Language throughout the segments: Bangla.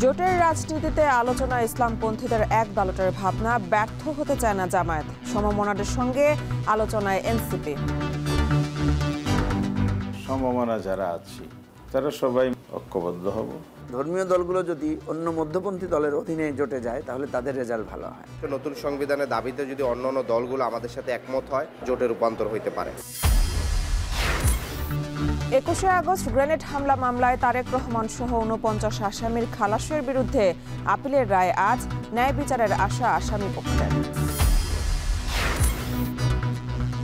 জোটের রাজনীতিতে আলোচনা ইসলামপন্থীদের এক ব্যালটের ভাবনা ব্যর্থ হতে চায় না জামায়াত। সমমনাদের সঙ্গে আলোচনায় এনসিপি। সমমনা যারা আছি তারা সবাই ঐক্যবদ্ধ হব। ধর্মীয় দলগুলো যদি অন্য মধ্যপন্থী দলের অধীনে জোটে যায় তাহলে তাদের রেজাল্ট ভালো হয়। নতুন সংবিধানের দাবিতে যদি অন্যান্য দলগুলো আমাদের সাথে একমত হয়, জোটে রূপান্তর হইতে পারে। 21শে আগস্ট গ্রেনেড হামলা মামলায় তারেক রহমান সহ 49 আসামির খালাসের বিরুদ্ধে আপিলের রায় আজ। ন্যায় বিচারের আশা আসামি পক্ষের।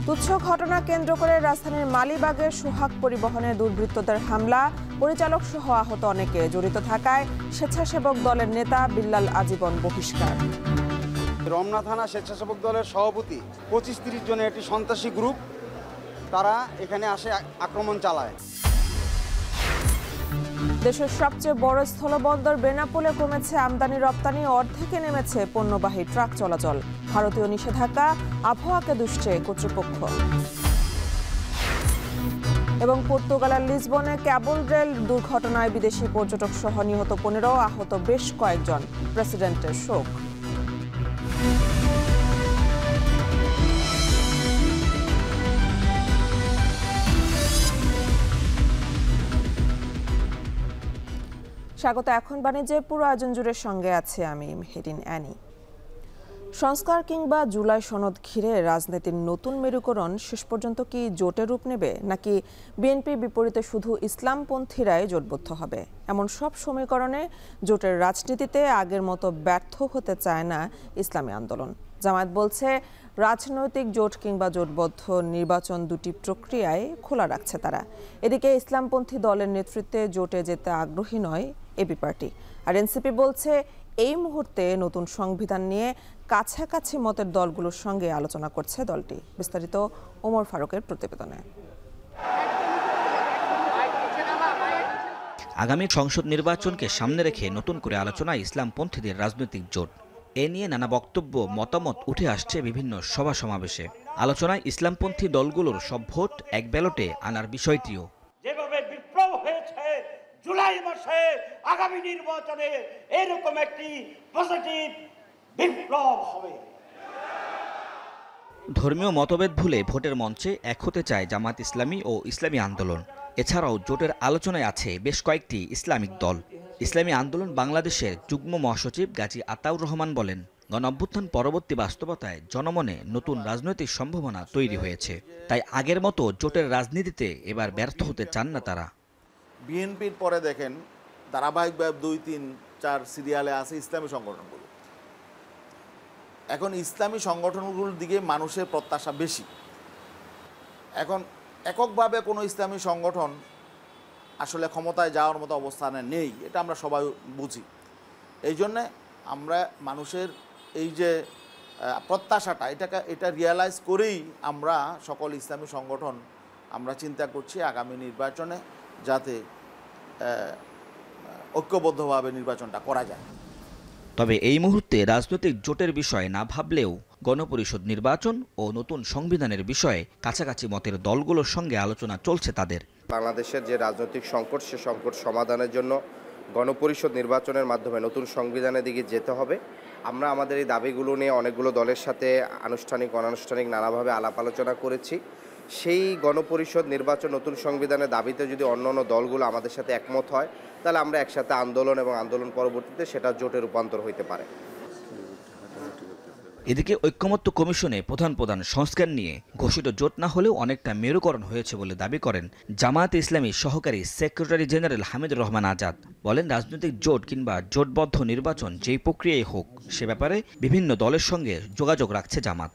তুচ্ছ ঘটনা কেন্দ্র করে রাজধানীর মালিবাগে সোহাগ পরিবহনে দুর্বৃত্তদের হামলা, পরিচালক সহ আহত অনেকে। জড়িত থাকায় স্বেচ্ছাসেবক দলের নেতা বিল্লাল আজীবন বহিষ্কার। রমনা থানা স্বেচ্ছাসেবক দলের সভাপতি 25-30 জনের একটি সন্ত্রাসী গ্রুপ, তারা এখানে আসে আক্রমণ চালায়। দেশের সবচেয়ে বড় স্থলবন্দর বেনাপোলে কমেছে আমদানি রপ্তানি, অর্ধেকে নেমেছে পণ্যবাহী ট্রাক চলাচল। ভারতীয় নিষেধাজ্ঞা আবহাওয়াকে দুষছে কর্তৃপক্ষ। এবং পর্তুগালের লিসবনে ক্যাবল রেল দুর্ঘটনায় বিদেশি পর্যটক সহ নিহত 15, আহত বেশ কয়েকজন। প্রেসিডেন্টের শোক। স্বাগত। এখন বাণিজ্যের পুরো আয়োজন জুড়ে সঙ্গে আছে আমি মেহেরিন অ্যানি। সংস্কার কিংবা জুলাই সনদ ঘিরে রাজনীতির নতুন মেরুকরণ শেষ পর্যন্ত কি জোটে রূপ নেবে, নাকি বিএনপির বিপরীতে শুধু ইসলামপন্থীরাই জোটবদ্ধ হবে? এমন সব সমীকরণে জোটের রাজনীতিতে আগের মতো ব্যর্থ হতে চায় না ইসলামী আন্দোলন। জামায়াত বলছে রাজনৈতিক জোট কিংবা জোটবদ্ধ নির্বাচন দুটি প্রক্রিয়ায় খোলা রাখছে তারা। এদিকে ইসলামপন্থী দলের নেতৃত্বে জোটে যেতে আগ্রহী নয় এবি পার্টি। আর এনসিপি বলছে এই মুহূর্তে নতুন সংবিধান নিয়ে কাছাকাছি মতের দলগুলোর সঙ্গে আলোচনা করছে দলটি। বিস্তারিত ওমর ফারুকের প্রতিবেদনে। আগামী সংসদ নির্বাচনকে সামনে রেখে নতুন করে আলোচনা ইসলামপন্থীদের রাজনৈতিক জোট। এ নিয়ে নানা বক্তব্য, মতামত উঠে আসছে বিভিন্ন সভা সমাবেশে। আলোচনায় ইসলামপন্থী দলগুলোর সব ভোট এক ব্যালটে আনার বিষয়টিও। যেভাবে বিপ্লব হয়েছে জুলাই মাসে, আগামী নির্বাচনে এরকম একটি পজিটিভ বিপ্লব হবে। ধর্মীয় মতভেদ ভুলে ভোটের মঞ্চে এক হতে চায় জামাত ইসলামী ও ইসলামী আন্দোলন। এছাড়াও জোটের আলোচনায় আছে বেশ কয়েকটি ইসলামিক দল। ইসলামী আন্দোলন বাংলাদেশের যুগ্ম মহাসচিব গাজী আতাউর রহমান বলেন, গণঅভ্যুত্থান পরবর্তী বাস্তবতায় জনমনে নতুন রাজনৈতিক সম্ভাবনা তৈরি হয়েছে। তাই আগের মতো জোটের রাজনীতিতে এবার ব্যর্থ হতে চান না তারা। বিএনপির পরে দেখেন ধারাবাহিকভাবে 2, 3, 4 সিরিয়ালে আছে ইসলামী সংগঠনগুলো। এখন ইসলামী সংগঠনগুলোর দিকে মানুষের প্রত্যাশা বেশি। এখন এককভাবে কোনো ইসলামী সংগঠন আসলে ক্ষমতায় যাওয়ার মতো অবস্থানে নেই, এটা আমরা সবাই বুঝি। এই জন্যে আমরা মানুষের এই যে প্রত্যাশাটা এটা রিয়ালাইজ করেই আমরা সকল ইসলামী সংগঠন আমরা চিন্তা করছি আগামী নির্বাচনে যাতে ঐক্যবদ্ধভাবে নির্বাচনটা করা যায়। তবে এই মুহূর্তে রাজনৈতিক জোটের বিষয়ে না ভাবলেও গণপরিষদ নির্বাচন ও নতুন সংবিধানের বিষয়ে কাছাকাছি মতের দলগুলোর সঙ্গে আলোচনা চলছে তাদের। বাংলাদেশের যে রাজনৈতিক সংকট, সে সংকট সমাধানের জন্য গণপরিষদ নির্বাচনের মাধ্যমে নতুন সংবিধানের দিকে যেতে হবে। আমরা আমাদের এই দাবিগুলো নিয়ে অনেকগুলো দলের সাথে আনুষ্ঠানিক অনানুষ্ঠানিক নানাভাবে আলাপ আলোচনা করেছি। সেই গণপরিষদ নির্বাচন, নতুন সংবিধানের দাবিতে যদি অন্যান্য দলগুলো আমাদের সাথে একমত হয়, তাহলে আমরা একসাথে আন্দোলন এবং আন্দোলন পরবর্তীতে সেটা জোটে রূপান্তর হইতে পারে। এদিকে ঐক্যমত্য কমিশনে প্রধান সংস্কার নিয়ে ঘোষিত জোট না হলেও অনেকটা মেরুকরণ হয়েছে বলে দাবি করেন জামায়াতে ইসলামী সহকারী সেক্রেটারি জেনারেল হামিদুর রহমান আজাদ। বলেন, রাজনৈতিক জোট কিংবা জোটবদ্ধ নির্বাচন যেই প্রক্রিয়ায় হোক, সে ব্যাপারে বিভিন্ন দলের সঙ্গে যোগাযোগ রাখছে জামাত।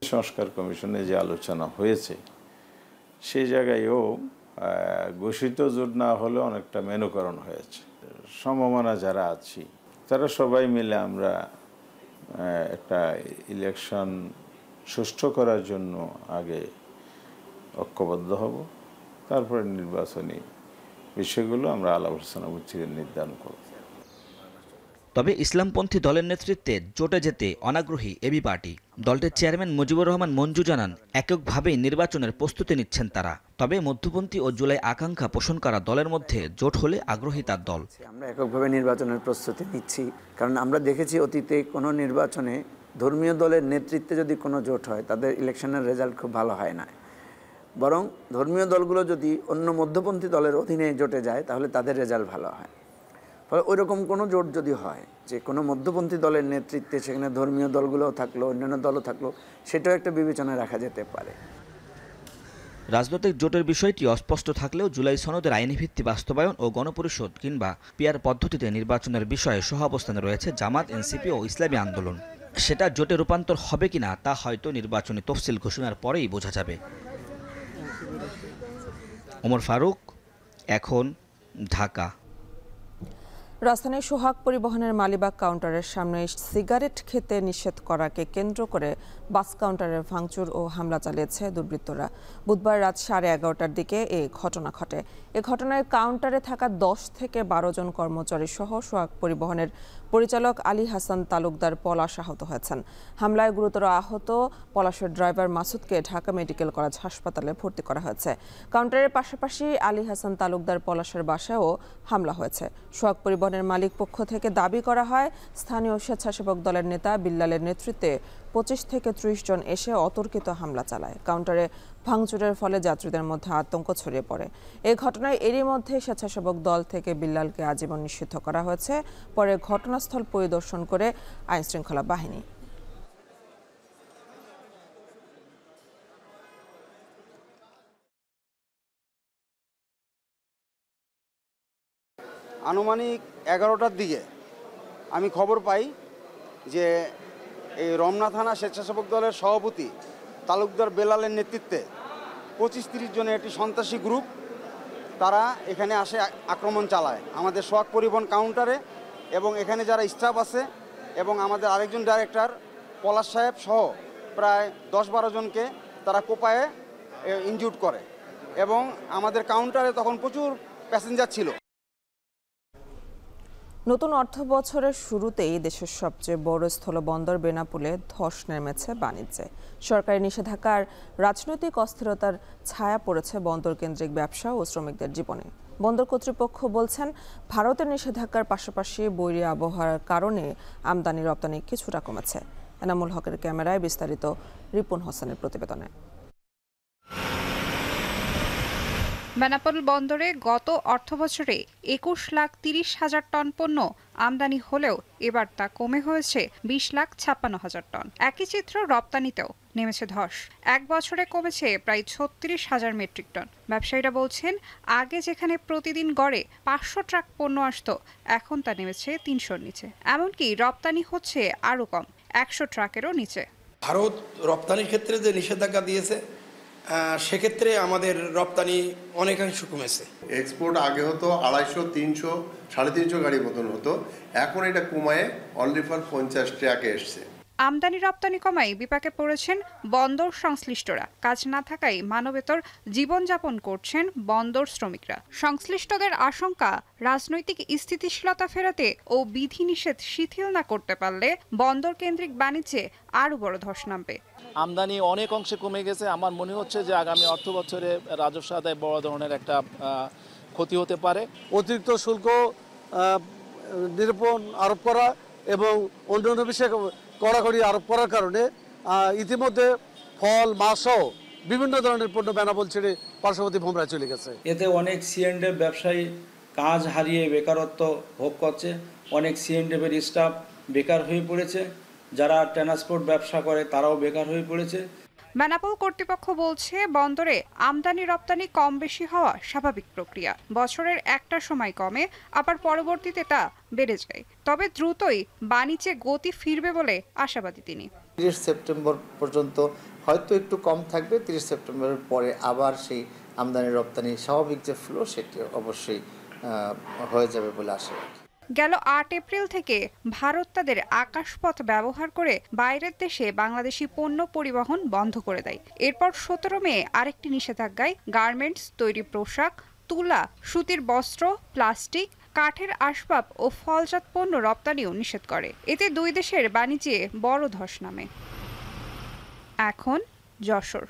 সংস্কার কমিশনে যে আলোচনা হয়েছে সেই জায়গায়ও ঘোষিত জোট না হলে অনেকটা মেরুকরণ হয়েছে। সমমনা যারা আছি তারা সবাই মিলে আমরা একটা ইলেকশন সুষ্ঠু করার জন্য আগে ঐক্যবদ্ধ হব, তারপরে নির্বাচনী বিষয়গুলো আমরা আলাপ আলোচনা ভিত্তিতে নির্ধারণ করব। তবে ইসলামপন্থী দলের নেতৃত্বে জোটে যেতে অনাগ্রহী এবি পার্টি। দলটির চেয়ারম্যান মুজিবুর রহমান মঞ্জু জানান, এককভাবেই নির্বাচনের প্রস্তুতি নিচ্ছেন তারা। তবে মধ্যপন্থী ও জুলাই আকাঙ্ক্ষা পোষণ করা দলের মধ্যে জোট হলে আগ্রহী তার দল। আমরা এককভাবে নির্বাচনের প্রস্তুতি নিচ্ছি, কারণ আমরা দেখেছি অতীতে কোনো নির্বাচনে ধর্মীয় দলের নেতৃত্বে যদি কোনো জোট হয় তাদের ইলেকশনের রেজাল্ট খুব ভালো হয় না, বরং ধর্মীয় দলগুলো যদি অন্য মধ্যপন্থী দলের অধীনে জোটে যায় তাহলে তাদের রেজাল্ট ভালো হয়। ফলে ওই রকম কোনো জোট যদি হয় যে কোনো মধ্যপন্থী দলের নেতৃত্বে সেখানে ধর্মীয় দলগুলোও থাকলো, অন্যান্য দলও থাকলো, সেটাও একটা বিবেচনায় রাখা যেতে পারে। রাজনৈতিক জোটের বিষয়টি অস্পষ্ট থাকলেও জুলাই সনদের আইনি ভিত্তি বাস্তবায়ন ও গণপরিষদ কিংবা পিআর পদ্ধতিতে নির্বাচনের বিষয়ে সহাবস্থানে রয়েছে জামাত, এনসিপি ও ইসলামী আন্দোলন। সেটা জোটে রূপান্তর হবে কিনা তা হয়তো নির্বাচনী তফসিল ঘোষণার পরেই বোঝা যাবে। ওমর ফারুক, এখন, ঢাকা। রাজধানীর সোহাগ পরিবহনের মালিবাগ কাউন্টারের সামনে সিগারেট খেতে নিষেধ করাকে কেন্দ্র করে বাস কাউন্টারের ভাঙচুর ও হামলা চালিয়েছে দুর্বৃত্তরা। বুধবার রাত 11:30টার দিকে এই ঘটনা ঘটে। এ ঘটনায় কাউন্টারে থাকা 10 থেকে 12 জন কর্মচারী সহ সোহাগ পরিবহনের পরিচালক আলী হাসান তালুকদার পলাশ আহত হয়েছেন। হামলায় গুরুতর আহত পলাশের ড্রাইভার মাসুদকে ঢাকা মেডিকেল কলেজ হাসপাতালে ভর্তি করা হয়েছে। কাউন্টারের পাশাপাশি আলী হাসান তালুকদার পলাশের বাসায়ও হামলা হয়েছে। সোহাগ পরিবহনের মালিক পক্ষ থেকে দাবি করা হয়, স্থানীয় স্বেচ্ছাসেবক দলের নেতা বিল্লালের নেতৃত্বে 25 থেকে 30 জন এসে অতর্কিত হামলা চালায়। কাউন্টারে ভাঙচুরের ফলে যাত্রীদের মধ্যে আতঙ্ক ছড়িয়ে পড়ে। এই ঘটনায় এরই মধ্যে স্বেচ্ছাসেবক দল থেকে বিল্লালকে আজীবন নিষিদ্ধ করা হয়েছে। পরে ঘটনাস্থল পরিদর্শন করে আইনশৃঙ্খলা বাহিনী। আনুমানিক 11টার দিকে আমি খবর পাই যে এই রমনা থানা স্বেচ্ছাসেবক দলের সভাপতি তালুকদার বেলালের নেতৃত্বে 25-30 জনের একটি সন্ত্রাসী গ্রুপ তারা এখানে আসে আক্রমণ চালায় আমাদের সোহাগ পরিবহন কাউন্টারে, এবং এখানে যারা স্টাফ আছে এবং আমাদের আরেকজন ডাইরেক্টর পলাশ সাহেব সহ প্রায় 10-12 জনকে তারা কোপায়ে ইনজিউর্ড করে, এবং আমাদের কাউন্টারে তখন প্রচুর প্যাসেঞ্জার ছিল। নতুন অর্থ বছরের শুরুতেই দেশের সবচেয়ে বড় স্থলবন্দর বেনাপোলে ধস নেমেছে বাণিজ্যে। সরকারি নিষেধাজ্ঞার রাজনৈতিক অস্থিরতার ছায়া পড়েছে বন্দর কেন্দ্রিক ব্যবসা ও শ্রমিকদের জীবনে। বন্দর কর্তৃপক্ষ বলছেন, ভারতের নিষেধাজ্ঞার পাশাপাশি বৈরী আবহাওয়ার কারণে আমদানি রপ্তানি কিছুটা কমেছে। এনামুল হকের ক্যামেরায় বিস্তারিত রিপন হোসেনের প্রতিবেদনে। বেনাপোল বন্দরে গত অর্থবছরে 21,30,000 টন পণ্য আমদানি হলেও এবার তা কমে হয়েছে 20,56,000 টন। একই চিত্র রপ্তানিতেও নেমেছে ধস। এক বছরে কমেছে প্রায় 36,000 মেট্রিক টন। ব্যবসায়ীরা বলছেন, আগে যেখানে প্রতিদিন গড়ে 500 ট্রাক পণ্য আসতো, এখন তা নেমেছে 300-র নিচে। এমনকি রপ্তানি হচ্ছে আরও কম, 100 ট্রাকেরও নিচে। ভারত রপ্তানির ক্ষেত্রে যে নিষেধাজ্ঞা দিয়েছে, সেক্ষেত্রে আমাদের রপ্তানি অনেকাংশ কমেছে। এক্সপোর্ট আগে হতো 250, 300, 350 গাড়ি মতন হতো, এখন এটা কমায় অনলি ফর 50 ট্রাকে এসছে। আমদানি রপ্তানি কমায় বিপাকে পড়েছেন বন্দর সংশ্লিষ্টরা। কাজ না থাকায় মানবেতর জীবনযাপন করছেন বন্দর শ্রমিকরা। সংশ্লিষ্টদের আশঙ্কা, রাজনৈতিক স্থিতিশীলতা ফেরাতে ও বিধিনিষেধ শিথিল না করতে পারলে বন্দর কেন্দ্রিক বাণিজ্যে আরও বড় ধস নামবে। আমদানি অনেক অংশে কমে গেছে। আমার মনে হচ্ছে যে আগামী অর্থ বছরে রাজস্ব আদায় বড় ধরনের একটা ক্ষতি হতে পারে। অতিরিক্ত শুল্ক নিরূপণ আরোপ করা এবং অন্যান্য বিষয়ে কড়াকড়ি আরোপ করার কারণে ইতিমধ্যে ফল, মাছসহ বিভিন্ন ধরনের পণ্য বেনাপোল ছেড়ে পার্শ্ববর্তী ভোমরায় চলে গেছে। এতে অনেক সিএনডি ব্যবসায়ী কাজ হারিয়ে বেকারত্ব ভোগ করছে। অনেক সিএনডির স্টাফ বেকার হয়ে পড়েছে। যারা ট্রান্সপোর্ট ব্যবসা করে তারাও বেকার হয়ে পড়েছে। বেনাপোল কর্তৃপক্ষ বলছে, বন্দরে আমদানি রপ্তানি কম বেশি হওয়া স্বাভাবিক প্রক্রিয়া। বছরের একটা সময় কমে, আবার পরবর্তীতে তা বেড়ে যায়। তবে দ্রুতই বাণিজ্যে গতি ফিরবে বলে আশাবাদী তিনি। 30 সেপ্টেম্বর পর্যন্ত হয়তো একটু কম থাকবে, 30 সেপ্টেম্বরের পরে আবার সেই আমদানি রপ্তানি স্বাভাবিক যে ফ্লো সেটি অবশ্যই হয়ে যাবে বলে আশা রাখি। গেল 8 এপ্রিল থেকে ভারত তাদের আকাশপথ ব্যবহার করে বাইরের দেশে বাংলাদেশি পণ্য পরিবহন বন্ধ করে দেয়। এরপর 17 মে আরেকটি নিষেধাজ্ঞায় গার্মেন্টস, তৈরি পোশাক, তুলা, সুতির বস্ত্র, প্লাস্টিক, কাঠের আসবাব ও ফলজাত পণ্য রপ্তানিও নিষেধ করে। এতে দুই দেশের বাণিজ্যে বড় ধস নামে। এখন যশোর।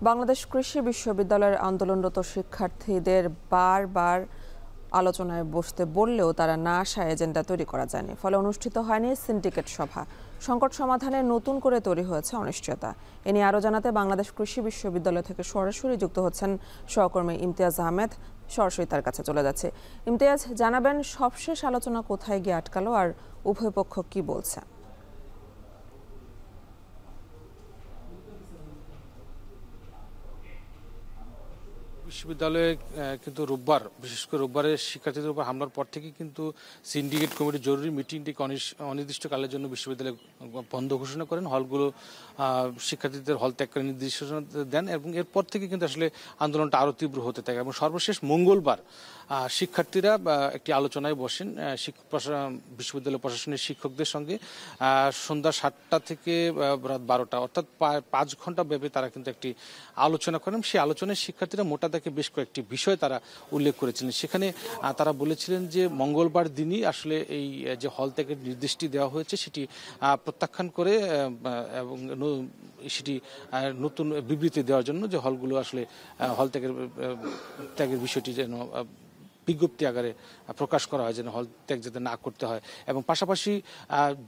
বাংলাদেশ কৃষি বিশ্ববিদ্যালয়ের আন্দোলনরত শিক্ষার্থীদের বারবার আলোচনায় বসতে বললেও তারা না আসায় এজেন্ডা তৈরি করা যায়নি, ফলে অনুষ্ঠিত হয়নি সিন্ডিকেট সভা। সংকট সমাধানে নতুন করে তৈরি হয়েছে অনিশ্চয়তা। এ নিয়ে আরও জানাতে বাংলাদেশ কৃষি বিশ্ববিদ্যালয় থেকে সরাসরি যুক্ত হচ্ছেন সহকর্মী ইমতিয়াজ আহমেদ। সরাসরি তার কাছে চলে যাচ্ছে। ইমতিয়াজ, জানাবেন সবশেষ আলোচনা কোথায় গিয়ে আটকালো আর উভয় পক্ষ কি বলছে? বিশ্ববিদ্যালয়ে কিন্তু রোববার, বিশেষ করে রোববারের শিক্ষার্থীদের উপর হামলার পর থেকে কিন্তু সিন্ডিকেট কমিটির জরুরি মিটিংটিকে অনির্দিষ্টকালের জন্য বিশ্ববিদ্যালয় বন্ধ ঘোষণা করেন। হলগুলো শিক্ষার্থীদের হল ত্যাগ করে নির্দেশনা দেন এবং এরপর থেকে কিন্তু আসলে আন্দোলনটা আরও তীব্র হতে থাকে এবং সর্বশেষ মঙ্গলবার শিক্ষার্থীরা একটি আলোচনায় বসেন বিশ্ববিদ্যালয় প্রশাসনের শিক্ষকদের সঙ্গে। সন্ধ্যা 7টা থেকে রাত 12টা, অর্থাৎ 5 ঘন্টা ব্যাপী তারা কিন্তু একটি আলোচনা করেন। সেই আলোচনায় শিক্ষার্থীরা মোটা দাগে বেশ কয়েকটি বিষয় তারা উল্লেখ করেছিলেন। সেখানে তারা বলেছিলেন যে মঙ্গলবার দিনই আসলে এই যে হল ত্যাগের নির্দেশটি দেওয়া হয়েছে সেটি প্রত্যাখ্যান করে এবং সেটি নতুন বিবৃতি দেওয়ার জন্য যে হলগুলো আসলে হল ত্যাগের বিষয়টি যেন বিজ্ঞপ্তি আকারে প্রকাশ করা হয়, যেন হল ত্যাগ যাতে না করতে হয়। এবং পাশাপাশি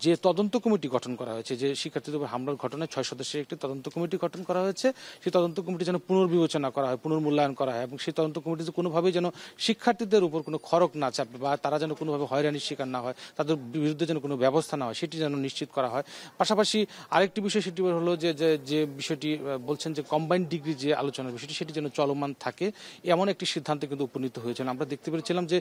যে তদন্ত কমিটি গঠন করা হয়েছে, যে শিক্ষার্থীদের উপর হামলার ঘটনায় 6 সদস্যের একটি তদন্ত কমিটি গঠন করা হয়েছে, সেই তদন্ত কমিটি যেন পুনর্বিবেচনা করা হয়, পুনর্মূল্যায়ন করা হয় এবং সেই তদন্ত কমিটিতে কোনোভাবেই যেন শিক্ষার্থীদের উপর কোনো খড়ক না চাপে বা তারা যেন কোনোভাবে হয়রানির শিকার না হয়, তাদের বিরুদ্ধে যেন কোনো ব্যবস্থা না হয়, সেটি যেন নিশ্চিত করা হয়। পাশাপাশি আরেকটি বিষয় সেটি হলো যে বিষয়টি বলছেন যে কম্বাইন্ড ডিগ্রি যে আলোচনার বিষয়টি সেটি যেন চলমান থাকে, এমন একটি সিদ্ধান্তে কিন্তু উপনীত হয়েছিল। আমরা দেখতে পেরেছিলাম যে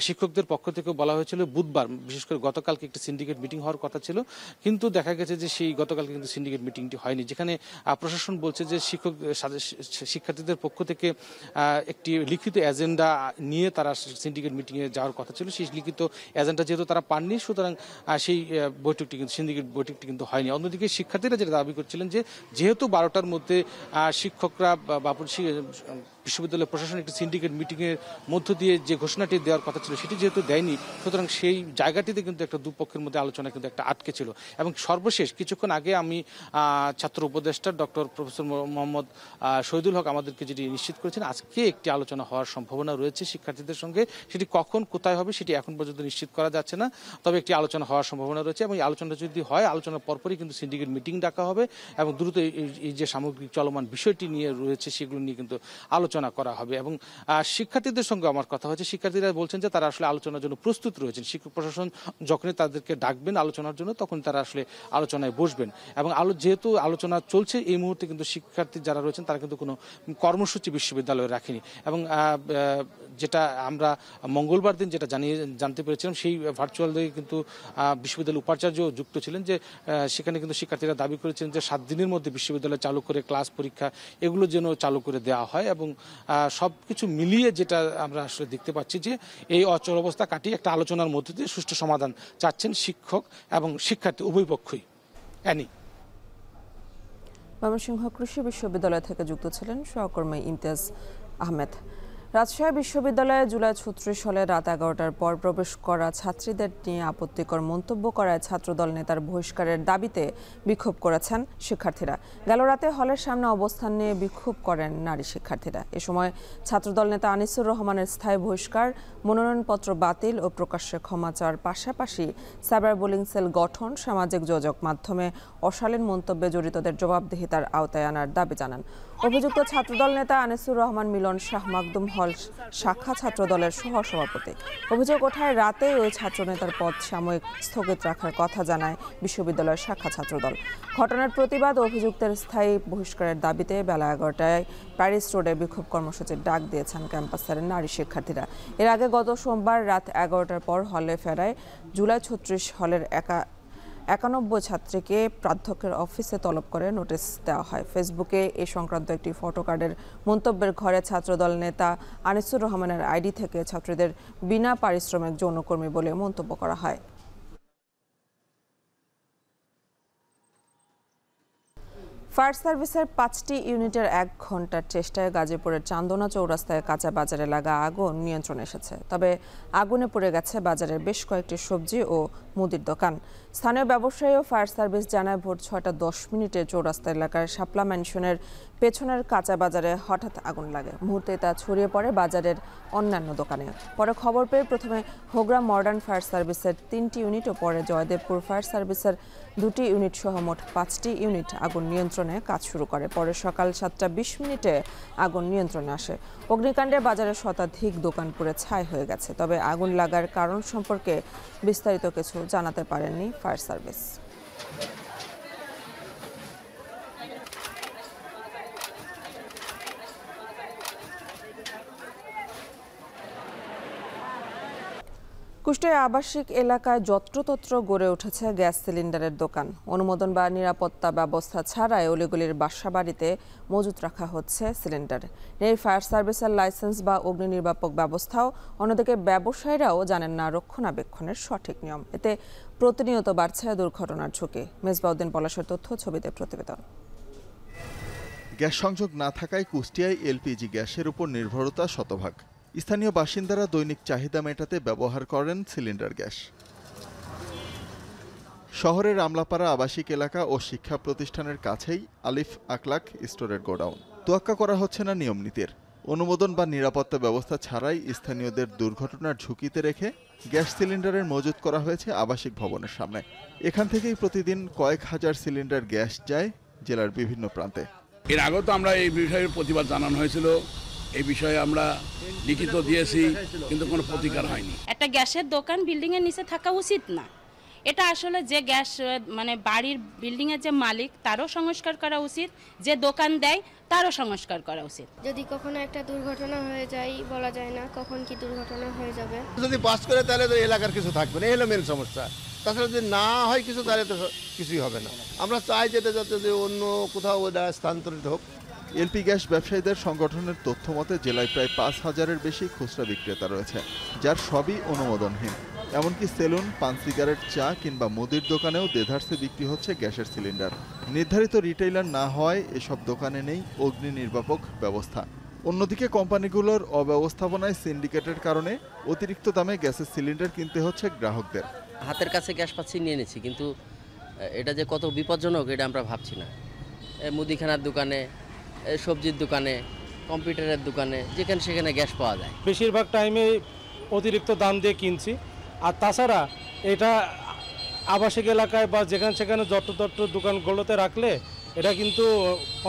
শিক্ষকদের পক্ষ থেকে বলা হয়েছিল বুধবার, বিশেষ করে গতকালকে একটি সিন্ডিকেট মিটিং হওয়ার কথা ছিল, কিন্তু দেখা গেছে যে সেই গতকালকে কিন্তু সিন্ডিকেট মিটিংটি হয়নি, যেখানে প্রশাসন বলছে যে শিক্ষার্থীদের পক্ষ থেকে একটি লিখিত এজেন্ডা নিয়ে তারা সিন্ডিকেট মিটিংয়ে যাওয়ার কথা ছিল। সেই লিখিত এজেন্ডা যেহেতু তারা পাননি, সুতরাং সেই বৈঠকটি কিন্তু সিন্ডিকেট বৈঠকটি কিন্তু হয়নি। অন্যদিকে শিক্ষার্থীরা যেটা দাবি করছিলেন যে যেহেতু 12টার মধ্যে শিক্ষকরা বা বিশ্ববিদ্যালয় প্রশাসন একটি সিন্ডিকেট মিটিংয়ের মধ্য দিয়ে যে ঘোষণাটি দেওয়ার কথা ছিল সেটি যেহেতু দেয়নি, সুতরাং সেই জায়গাটিতে কিন্তু একটা দুপক্ষের মধ্যে আলোচনা কিন্তু একটা আটকে ছিল। এবং সর্বশেষ কিছুক্ষণ আগে আমি ছাত্র উপদেষ্টা ডক্টর প্রফেসর মোহাম্মদ শহীদুল হক আমাদেরকে যেটি নিশ্চিত করেছেন আজকে একটি আলোচনা হওয়ার সম্ভাবনা রয়েছে শিক্ষার্থীদের সঙ্গে। সেটি কখন কোথায় হবে সেটি এখন পর্যন্ত নিশ্চিত করা যাচ্ছে না, তবে একটি আলোচনা হওয়ার সম্ভাবনা রয়েছে এবং এই আলোচনা যদি হয়, আলোচনার পরপরই কিন্তু সিন্ডিকেট মিটিং ডাকা হবে এবং দ্রুত এই যে সামগ্রিক চলমান বিষয়টি নিয়ে রয়েছে সেগুলো নিয়ে কিন্তু আলোচনা করা হবে। এবং শিক্ষার্থীদের সঙ্গে আমার কথা হয়েছে, শিক্ষার্থীরা বলছেন যে তারা আসলে আলোচনার জন্য প্রস্তুত রয়েছেন। শিক্ষক প্রশাসন যখনই তাদেরকে ডাকবেন আলোচনার জন্য তখন তারা আসলে আলোচনায় বসবেন এবং যেহেতু আলোচনা চলছে এই মুহূর্তে কিন্তু শিক্ষার্থী যারা রয়েছেন তারা কিন্তু কোনো কর্মসূচি বিশ্ববিদ্যালয়ে রাখেনি। এবং যেটা আমরা মঙ্গলবার দিন যেটা জানতে পেরেছিলাম, সেই ভার্চুয়াল দিয়ে কিন্তু বিশ্ববিদ্যালয়ের উপাচার্য যুক্ত ছিলেন, যে সেখানে কিন্তু শিক্ষার্থীরা দাবি করেছেন যে 7 দিনের মধ্যে বিশ্ববিদ্যালয় চালু করে ক্লাস পরীক্ষা এগুলো যেন চালু করে দেওয়া হয়। এবং সব কিছু মিলিয়ে যেটা আমরা আসলে দেখতে পাচ্ছি যে এই অচল অবস্থা কাটিয়ে একটা আলোচনার মধ্যে দিয়ে সুষ্ঠু সমাধান চাচ্ছেন শিক্ষক এবং শিক্ষার্থী উভয় পক্ষই। ময়মনসিংহ কৃষি বিশ্ববিদ্যালয় থেকে যুক্ত ছিলেন সহকর্মী ইমতিয়াজ আহমেদ। রাজশাহী বিশ্ববিদ্যালয়ে জুলাই 36 সালে রাত 11টার পর প্রবেশ করা ছাত্রীদের নিয়ে আপত্তিকর মন্তব্য করায় ছাত্রদল নেতার বহিষ্কারের দাবিতে বিক্ষোভ করেছেন শিক্ষার্থীরা। গেল রাতে হলের সামনে অবস্থান নিয়ে বিক্ষোভ করেন নারী শিক্ষার্থীরা। এ সময় ছাত্রদল নেতা আনিসুর রহমানের স্থায়ী বহিষ্কার, মনোনয়নপত্র বাতিল ও প্রকাশ্যে ক্ষমা চাওয়ার পাশাপাশি সাইবার বুলিং সেল গঠন, সামাজিক যোগাযোগ মাধ্যমে অশালীন মন্তব্যে জড়িতদের জবাবদিহিতার আওতায় আনার দাবি জানান। অভিযুক্ত ছাত্রদল নেতা আনিসুর রহমান মিলন শাহ মাকদুম হল শাখা ছাত্রদলের সহসভাপতি। অভিযোগ ওঠায় রাতে ওই ছাত্রনেতার পদ সাময়িক স্থগিত রাখার কথা জানায় বিশ্ববিদ্যালয়ের শাখা ছাত্রদল। ঘটনার প্রতিবাদ ও অভিযুক্তের স্থায়ী বহিষ্কারের দাবিতে বেলা 11টায় প্যারিস রোডে বিক্ষোভ কর্মসূচির ডাক দিয়েছেন ক্যাম্পাসের নারী শিক্ষার্থীরা। এর আগে গত সোমবার রাত 11টার পর হলে ফেরায় জুলাই 36 হলের 91 ছাত্রীকে প্রাধ্যক্ষের অফিসে তলব করে নোটিশ দেওয়া হয়। ফেসবুকে এ সংক্রান্ত একটি ফটোকার্ডের মন্তব্যের ঘরে ছাত্রদল নেতা আনিসুর রহমানের আইডি থেকে ছাত্রীদের বিনা পারিশ্রমিক যৌনকর্মী বলে মন্তব্য করা হয়। ফায়ার সার্ভিসের 5টি ইউনিটের 1 ঘন্টার চেষ্টায় গাজীপুরের চান্দনা চৌরাস্তায় কাঁচা বাজারে লাগা আগুন নিয়ন্ত্রণে এসেছে। তবে আগুনে পুড়ে গেছে বাজারের বেশ কয়েকটি সবজি ও মুদির দোকান। স্থানীয় ব্যবসায়ী ও ফায়ার সার্ভিস জানায় ভোর 6টা 10 মিনিটে চৌরাস্তা এলাকার শাপলা ম্যানশনের পেছনের কাঁচা বাজারে হঠাৎ আগুন লাগে। মুহূর্তে তা ছড়িয়ে পড়ে বাজারের অন্যান্য দোকানে। পরে খবর পেয়ে প্রথমে হোগরা মডার্ন ফায়ার সার্ভিসের 3টি ইউনিট ও পরে জয়দেবপুর ফায়ার সার্ভিসের 2টি ইউনিট সহ মোট 5টি ইউনিট আগুন নিয়ন্ত্রণে কাজ শুরু করে। পরে সকাল 7টা 20 মিনিটে আগুন নিয়ন্ত্রণে আসে। অগ্নিকাণ্ডে বাজারের শতাধিক দোকান পুড়ে ছাই হয়ে গেছে। তবে আগুন লাগার কারণ সম্পর্কে বিস্তারিত কিছু জানাতে পারেননি ফায়ার সার্ভিস। কুষ্টিয়া আবাসিক এলাকায় যত্রতত্র গড়ে উঠেছে গ্যাস সিলিন্ডারের দোকান। অনুমোদন বা নিরাপত্তা ব্যবস্থা ছাড়াই অলিগলির বাসাবাড়িতে মজুত রাখা হচ্ছে সিলিন্ডার। নেই ফায়ার সার্ভিসের লাইসেন্স বা অগ্নি নির্বাপক ব্যবস্থাও। অন্যদিকে ব্যবসায়ীরাও জানেন না রক্ষণাবেক্ষণের সঠিক নিয়ম। এতে প্রতিনিয়ত বাড়ছে দুর্ঘটনার ঝুঁকি। মেজবাউদ্দিন পলাশের তথ্য, ছবিতে প্রতিবেদন। গ্যাস সংযোগ না থাকায় কুষ্টিয়ায় এলপিজি গ্যাসের উপর নির্ভরতা শতভাগ। স্থানীয় বাসিন্দারা দৈনিক চাহিদা মেটাতে ব্যবহার করেন সিলিন্ডার গ্যাস। শহরের আমলাপাড়া আবাসিক এলাকা ও শিক্ষা প্রতিষ্ঠানের কাছেই আলিফ আকলাক স্টোরের গোডাউন। তোয়াক্কা করা হচ্ছে না নিয়ম নীতির। অনুমোদন বা নিরাপত্তা ব্যবস্থা ছাড়াই স্থানীয়দের দুর্ঘটনার ঝুঁকিতে রেখে গ্যাস সিলিন্ডারের মজুত করা হয়েছে আবাসিক ভবনের সামনে। এখান থেকেই প্রতিদিন কয়েক হাজার সিলিন্ডার গ্যাস যায় জেলার বিভিন্ন প্রান্তে। এর আগেও তো আমরা এই বিষয়ে প্রতিবাদ জানানো হয়েছিল, এই বিষয়ে আমরা লিখিত দিয়েছি, কিন্তু কোনো প্রতিকার হয়নি। একটা গ্যাসের দোকান বিল্ডিং এর নিচে থাকা উচিত না। এটা আসলে যে গ্যাস মানে বাড়ির বিল্ডিং এর যে মালিক তারও সংস্কার করা উচিত, যে দোকান দেয় তারও সংস্কার করা উচিত। যদি কখনো একটা দুর্ঘটনা হয়ে যায় বলা যায় না কখন কি দুর্ঘটনা হয়ে যাবে। যদি পাস করে তাহলে তো এলাকার কিছু থাকবে না, এই হলো মেন সমস্যা। তাছাড়া যদি না হয় কিছু তাহলে তো কিছুই হবে না। আমরা চাই যাতে অন্য কোথাও ওটা স্থানান্তরিত হোক। এলপি গ্যাস ব্যবসায়ীদের সংগঠনের তথ্য মতে জেলায় প্রায় 5,000-এর বেশি খুচরা বিক্রেতা রয়েছে, যার সবই অনুমোদনহীন। এমনকি সেলুন, পান, সিগারেট, চা কিংবা মুদির দোকানেও দেধারসে বিক্রি হচ্ছে গ্যাসের সিলিন্ডার। নির্ধারিত রিটেইলার না হওয়ায় এসব দোকানে নেই অগ্নি নির্বাপক ব্যবস্থা। অন্যদিকে কোম্পানিগুলোর অব্যবস্থাপনায় সিন্ডিকেটের কারণে অতিরিক্ত দামে গ্যাসের সিলিন্ডার কিনতে হচ্ছে গ্রাহকদের। হাতের কাছে গ্যাস পাচ্ছি, নিয়ে নিচ্ছি, কিন্তু এটা যে কত বিপজ্জনক এটা আমরা ভাবছি না। মুদিখানার দোকানে, সবজির দোকানে, কম্পিউটারের দোকানে, যেখানে সেখানে গ্যাস পাওয়া যায়। বেশিরভাগ টাইমে অতিরিক্ত দাম দিয়ে কিনছি। আর তাছাড়া এটা আবাসিক এলাকায় বা যেখানে সেখানে যত্রতত্র দোকানগুলোতে রাখলে এটা কিন্তু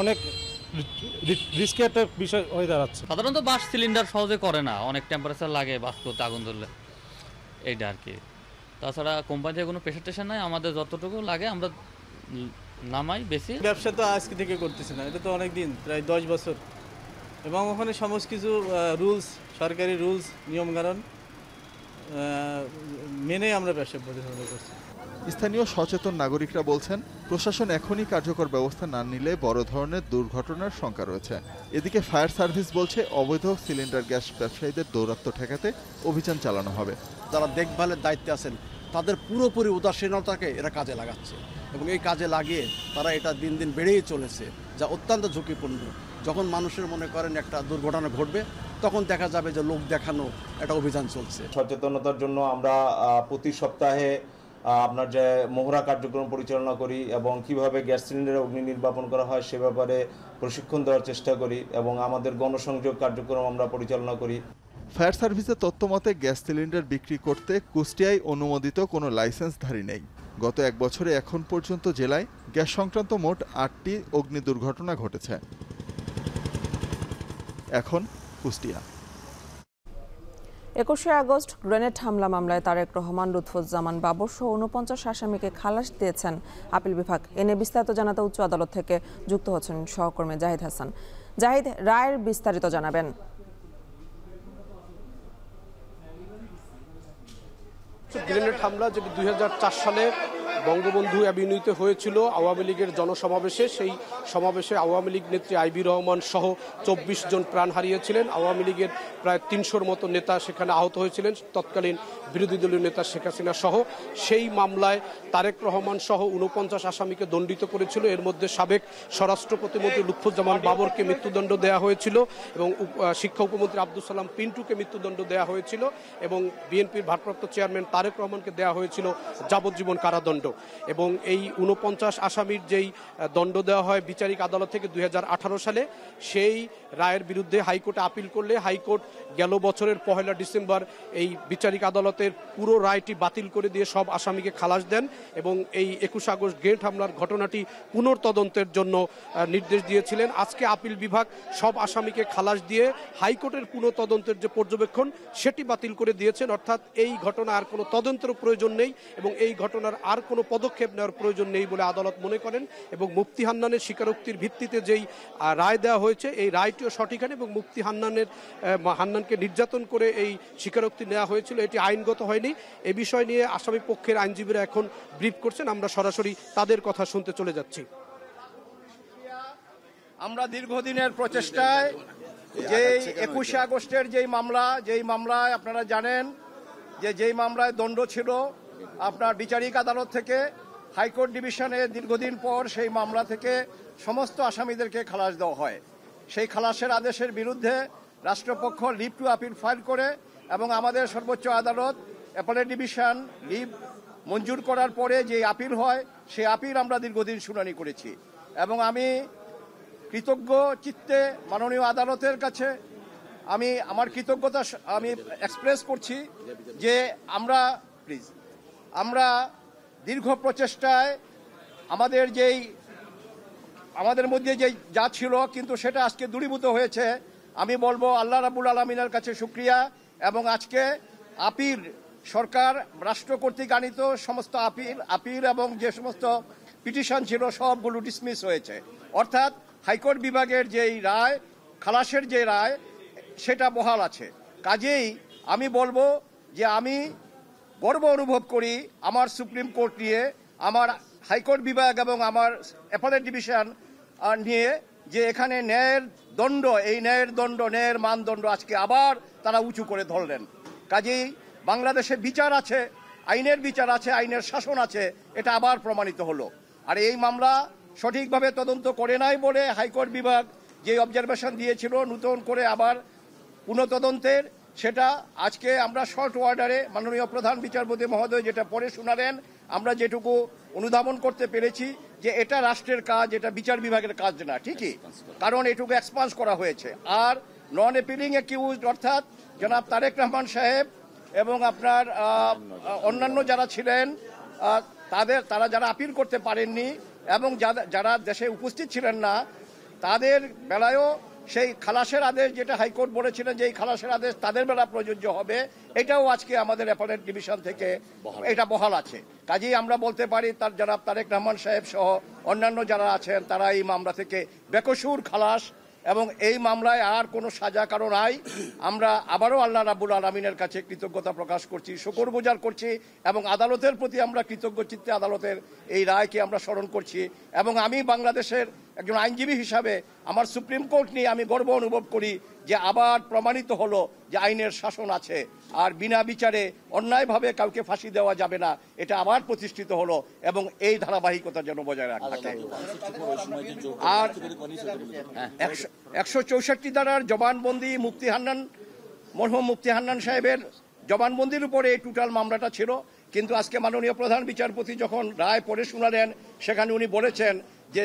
অনেক রিস্কি একটা বিষয় হয়ে দাঁড়াচ্ছে। সাধারণত বাস সিলিন্ডার সহজে করে না, অনেক টেম্পারেচার লাগে বাস করতে, আগুন ধরলে, এইটা আর কি। তাছাড়া কোম্পানিতে কোনো প্রেশার টেশার নাই, আমাদের যতটুকু লাগে আমরা নামাই বেশি। ব্যবসা তো আজকে থেকে করতেছি না, এটা তো অনেক দিন, প্রায় 10 বছর। এবং ওখানে সমস্ত কিছু রুলস, সরকারি রুলস, নিয়মকানুন মেনে আমরা ব্যবসা পরিচালনা করছি। স্থানীয় সচেতন নাগরিকরা বলছেন, প্রশাসন এখনই কার্যকর ব্যবস্থা না নিলে বড় ধরনের দুর্ঘটনার শঙ্কা রয়েছে। এদিকে ফায়ার সার্ভিস বলছে, অবৈধ সিলিন্ডার গ্যাস ব্যবসায়ীদের দৌরাত্ম্য ঠেকাতে অভিযান চালানো হবে। যারা দেখভালের দায়িত্বে আছেন তাদের পুরোপুরি উদাসীনতাকে এরা কাজে লাগাচ্ছে, এবং এই কাজে লাগিয়ে তারা এটা দিন দিন বেড়েই চলেছে, যা অত্যন্ত ঝুঁকিপূর্ণ। যখন মানুষের মনে করেন একটা দুর্ঘটনা ঘটবে, তখন দেখা যাবে যে লোক দেখানো একটা অভিযান চলছে। সচেতনতার জন্য আমরা প্রতি সপ্তাহে আপনার যে মহড়া কার্যক্রম পরিচালনা করি এবং কিভাবে গ্যাস সিলিন্ডারে অগ্নি নির্বাপন করা হয় সে ব্যাপারে প্রশিক্ষণ দেওয়ার চেষ্টা করি, এবং আমাদের গণসংযোগ কার্যক্রম আমরা পরিচালনা করি। ফায়ার সার্ভিসের তথ্য মতে গ্যাস সিলিন্ডার বিক্রি করতে কুষ্টিয়ায় অনুমোদিত কোনো লাইসেন্সধারী নেই। গত 1 বছরে এখন পর্যন্ত জেলায় গ্যাস সংক্রান্ত মোট 8টি অগ্নি দুর্ঘটনা ঘটেছে। এখন কুষ্টিয়া। 21শে আগস্ট গ্রেনেড হামলা মামলায় তারেক রহমান, লুৎফুজ্জামান বাবর সহ 49 আসামিকে খালাস দিয়েছেন আপিল বিভাগ। এনে বিস্তারিত জানাতে উচ্চ আদালত থেকে যুক্ত হচ্ছেন সহকর্মী জাহিদ হাসান। জাহিদ, রায়ের বিস্তারিত জানাবেন। গ্রেনেড হামলা যেটি 2004 সালে বঙ্গবন্ধু অ্যাভিনিউতে হয়েছিল আওয়ামী লীগের জনসমাবেশে। সেই সমাবেশে আওয়ামী লীগ নেত্রী আইবি রহমান সহ 24 জন প্রাণ হারিয়েছিলেন। আওয়ামী লীগের প্রায় 300-র মতো নেতা সেখানে আহত হয়েছিলেন, তৎকালীন বিরোধী দলীয় নেতা শেখ হাসিনা সহ। সেই মামলায় তারেক রহমান সহ 49 আসামিকে দণ্ডিত করেছিল। এর মধ্যে সাবেক স্বরাষ্ট্র প্রতিমন্ত্রী লুৎফুজ্জামান বাবরকে মৃত্যুদণ্ড দেওয়া হয়েছিল এবং শিক্ষা উপমন্ত্রী আব্দুল সালাম পিন্টুকে মৃত্যুদণ্ড দেওয়া হয়েছিল এবং বিএনপির ভারপ্রাপ্ত চেয়ারম্যান তারেক রহমানকে দেওয়া হয়েছিল যাবজ্জীবন কারাদণ্ড। এবং এই 49 আসামির যেই দণ্ড দেওয়া হয় বিচারিক আদালত থেকে 2018 সালে, সেই রায়ের বিরুদ্ধে হাইকোর্টে আপিল করলে হাইকোর্ট গেল বছরের 1 ডিসেম্বর এই বিচারিক আদালতের পুরো রায়টি বাতিল করে দিয়ে সব আসামিকে খালাস দেন এবং এই 21 আগস্ট গ্রেনেড হামলার ঘটনাটি পুনর্তদন্তের জন্য নির্দেশ দিয়েছিলেন। আজকে আপিল বিভাগ সব আসামিকে খালাস দিয়ে হাইকোর্টের পুনঃতদন্তের যে পর্যবেক্ষণ সেটি বাতিল করে দিয়েছেন। অর্থাৎ এই ঘটনা আর কোনো তদন্তের প্রয়োজন নেই এবং এই ঘটনার আর কোনো পদক্ষেপ নেওয়ার প্রয়োজন নেই বলে আদালত মনে করেন এবং মুফতি হান্নানের স্বীকারোক্তির ভিত্তিতে যেই রায় দেওয়া হয়েছে এই রায়টিও সঠিক এবং মুফতি হান্নানকে নির্যাতন করে এই স্বীকারোক্তি নেওয়া হয়েছিল, এটি আইনগত হয়নি। এ বিষয় নিয়ে আসামি পক্ষের আইনজীবীরা এখন ব্রিফ করছেন, আমরা সরাসরি তাদের কথা শুনতে চলে যাচ্ছি। আমরা দীর্ঘদিনের প্রচেষ্টায় যে 21 আগস্টের যেই মামলায় আপনারা জানেন যে যেই মামলায় দণ্ড ছিল আপনার বিচারিক আদালত থেকে হাইকোর্ট ডিভিশনে, দীর্ঘদিন পর সেই মামলা থেকে সমস্ত আসামিদেরকে খালাস দেওয়া হয়। সেই খালাসের আদেশের বিরুদ্ধে রাষ্ট্রপক্ষ লিভ টু আপিল ফাইল করে এবং আমাদের সর্বোচ্চ আদালত অ্যাপেলেট ডিভিশন লিভ মঞ্জুর করার পরে যে আপিল হয় সেই আপিল আমরা দীর্ঘদিন শুনানি করেছি এবং আমি কৃতজ্ঞ চিত্তে মাননীয় আদালতের কাছে আমি আমার কৃতজ্ঞতা আমি এক্সপ্রেস করছি যে আমরা দীর্ঘ প্রচেষ্টায় আমাদের মধ্যে যে যা ছিল কিন্তু সেটা আজকে দূরীভূত হয়েছে। আমি বলবো আল্লাহ রাব্বুল আলামিনের কাছে শুকরিয়া এবং আজকে আপিল সরকার রাষ্ট্র কর্তৃক আনিত সমস্ত আপিল এবং যে সমস্ত পিটিশন ছিল সবগুলো ডিসমিস হয়েছে। অর্থাৎ হাইকোর্ট বিভাগের যেই রায়, খালাসের যে রায় সেটা বহাল আছে। কাজেই আমি বলবো যে আমি গর্ব অনুভব করি আমার সুপ্রিম কোর্ট নিয়ে, আমার হাইকোর্ট বিভাগ এবং আমার অ্যাপেলেট ডিভিশন নিয়ে, যে এখানে ন্যায়ের মানদণ্ড আজকে আবার তারা উঁচু করে ধরলেন। কাজেই বাংলাদেশে বিচার আছে, আইনের বিচার আছে, আইনের শাসন আছে, এটা আবার প্রমাণিত হলো। আর এই মামলা সঠিকভাবে তদন্ত করে নাই বলে হাইকোর্ট বিভাগ যে অবজারভেশন দিয়েছিল নতুন করে আবার পুনঃতদন্তের, সেটা আজকে আমরা শর্ট অর্ডারে মাননীয় প্রধান বিচারপতি মহোদয় যেটা পরে শুনালেন, আমরা যেটুকু অনুধাবন করতে পেরেছি যে এটা রাষ্ট্রের কাজ, এটা বিচার বিভাগের কাজ না, ঠিকই, কারণ এটুকু এক্সপান্স করা হয়েছে। আর নন অ্যাপিলিং অ্যাকিউজড অর্থাৎ জনাব তারেক রহমান সাহেব এবং আপনার অন্যান্য যারা ছিলেন তারা যারা আপিল করতে পারেননি এবং যারা দেশে উপস্থিত ছিলেন না, তাদের বেলায়ও সেই খালাসের আদেশ যেটা হাইকোর্ট বলেছিলেন যে এই খালাসের আদেশ তাদের বেলা প্রযোজ্য হবে, এটাও আজকে আমাদের অ্যাপেলেট ডিভিশন থেকে এটা বহাল আছে। কাজেই আমরা বলতে পারি জনাব তারেক রহমান সাহেব সহ অন্যান্য যারা আছেন তারা এই মামলা থেকে বেকসুর খালাস এবং এই মামলায় আর কোনো সাজা কারো নাই। আমরা আবারও আল্লাহ রাব্বুল আলামিনের কাছে কৃতজ্ঞতা প্রকাশ করছি, শুকরগুজার করছি এবং আদালতের প্রতি আমরা কৃতজ্ঞ চিত্তে আদালতের এই রায়কে আমরা স্মরণ করছি। এবং আমি বাংলাদেশের একজন আইনজীবী হিসাবে আমার সুপ্রিম কোর্ট নিয়ে আমি গর্ব অনুভব করি যে আবার প্রমাণিত হলো যে আইনের শাসন আছে আর বিনা বিচারে অন্যায়ভাবে কাউকে ফাঁসি দেওয়া যাবে না, এটা আবার প্রতিষ্ঠিত হলো এবং এই ধারাবাহিকতা যেন বজায় রাখা থাকে। আর 164 ধারার জবানবন্দি মরহুম মুফতি হান্নান সাহেবের জবানবন্দির উপরে এই টোটাল মামলাটা ছিল, কিন্তু আজকে মাননীয় প্রধান বিচারপতি যখন রায় পড়ে শোনালেন সেখানে উনি বলেছেন যে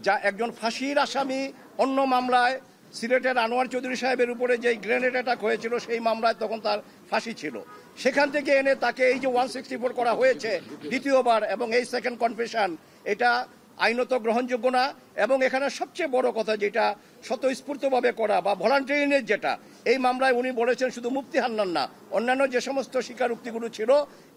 যা একজন ফাঁসির আসামি অন্য মামলায় সিলেটের আনোয়ার চৌধুরী সাহেবের উপরে যে গ্রেনেড অ্যাটাক হয়েছিল সেই মামলায় তখন তার ফাঁসি ছিল, সেখান থেকে এনে তাকে এই যে 164 করা হয়েছে দ্বিতীয়বার এবং এই সেকেন্ড কনফেশন, এটা আইনত গ্রহণযোগ্য না। এবং এখানে সবচেয়ে বড় কথা যেটা স্বতঃস্ফূর্তভাবে করা বা ভলান্টারিনেস, যেটা এই মামলায় উনি বলেছেন শুধু মুফতি হান্নান না, অন্যান্য যে সমস্ত স্বীকারোক্তিগুলো ছিল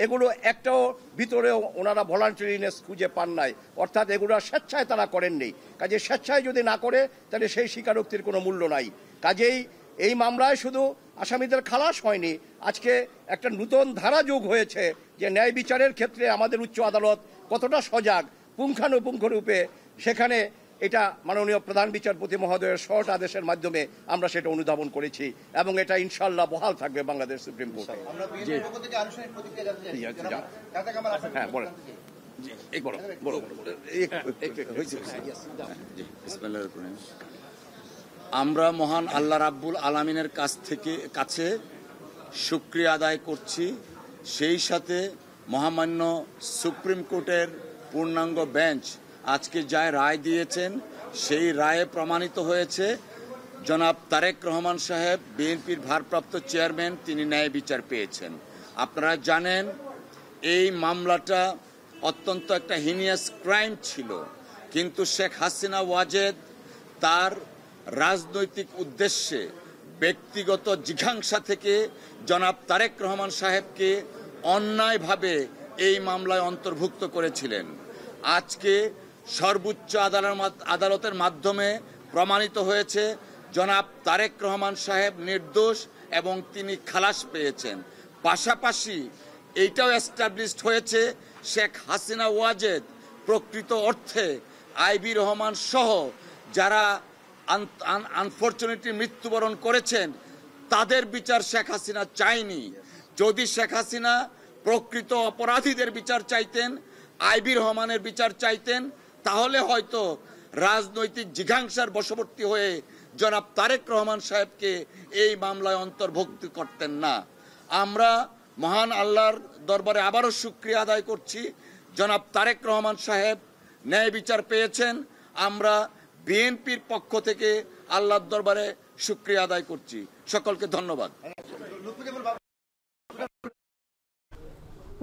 এগুলো একটাও ভিতরেও ওনারা ভলান্টারিনেস খুঁজে পান নাই, অর্থাৎ এগুলো স্বেচ্ছায় তারা করেননি। কাজে স্বেচ্ছায় যদি না করে তাহলে সেই স্বীকারোক্তির কোনো মূল্য নাই। কাজেই এই মামলায় শুধু আসামিদের খালাস হয়নি, আজকে একটা নতুন ধারা যোগ হয়েছে যে ন্যায় বিচারের ক্ষেত্রে আমাদের উচ্চ আদালত কতটা সজাগ পুঙ্খানুপুঙ্খ রূপে সেখানে এটা মাননীয় প্রধান বিচারপতি মহোদয়ের শর্ট আদেশের মাধ্যমে আমরা সেটা অনুধাবন করেছি এবং এটা ইনশাআল্লাহ বহাল থাকবে বাংলাদেশ সুপ্রিম কোর্টে। হ্যাঁ বলেন। আমরা মহান আল্লাহ রাব্বুল আলামিনের কাছে শুকরিয়া আদায় করছি, সেই সাথে মহামান্য সুপ্রিম কোর্টের পূর্ণাঙ্গ বেঞ্চ আজকে যা রায় দিয়েছেন সেই রায়ে প্রমাণিত হয়েছে জনাব তারেক রহমান সাহেব বিএনপির ভারপ্রাপ্ত চেয়ারম্যান, তিনি ন্যায় বিচার পেয়েছেন। আপনারা জানেন এই মামলাটা অত্যন্ত একটা হিনিয়াস ক্রাইম ছিল, কিন্তু শেখ হাসিনা ওয়াজেদ তার রাজনৈতিক উদ্দেশ্যে ব্যক্তিগত জিঘাংসা থেকে জনাব তারেক রহমান সাহেবকে অন্যায়ভাবে এই মামলায় অন্তর্ভুক্ত করেছিলেন। আজকে সর্বোচ্চ আদালতের মাধ্যমে প্রমাণিত হয়েছে জনাব তারেক রহমান সাহেব নির্দোষ এবং তিনি খালাস পেয়েছেন। পাশাপাশি এইটাও এস্টাবলিশড হয়েছে শেখ হাসিনা ওয়াজেদ প্রকৃত অর্থে আইবি রহমান সহ যারা আনফরচুনেটলি মৃত্যুবরণ করেছেন তাদের বিচার শেখ হাসিনা চায়নি। যদি শেখ হাসিনা প্রকৃত অপরাধীদের বিচার চাইতেন, আইবি রহমানের বিচার চাইতেন, তাহলে হয়তো রাজনৈতিক জিঘাংসার বশবর্তী হয়ে জনাব তারেক রহমান সাহেবকে এই মামলায় অন্তর্ভুক্ত করতেন না। আমরা মহান আল্লাহর দরবারে আবারও শুকরিয়া আদায় করছি, জনাব তারেক রহমান সাহেব ন্যায় বিচার পেয়েছেন। আমরা বিএনপির পক্ষ থেকে আল্লাহর দরবারে শুকরিয়া আদায় করছি। সকলকে ধন্যবাদ।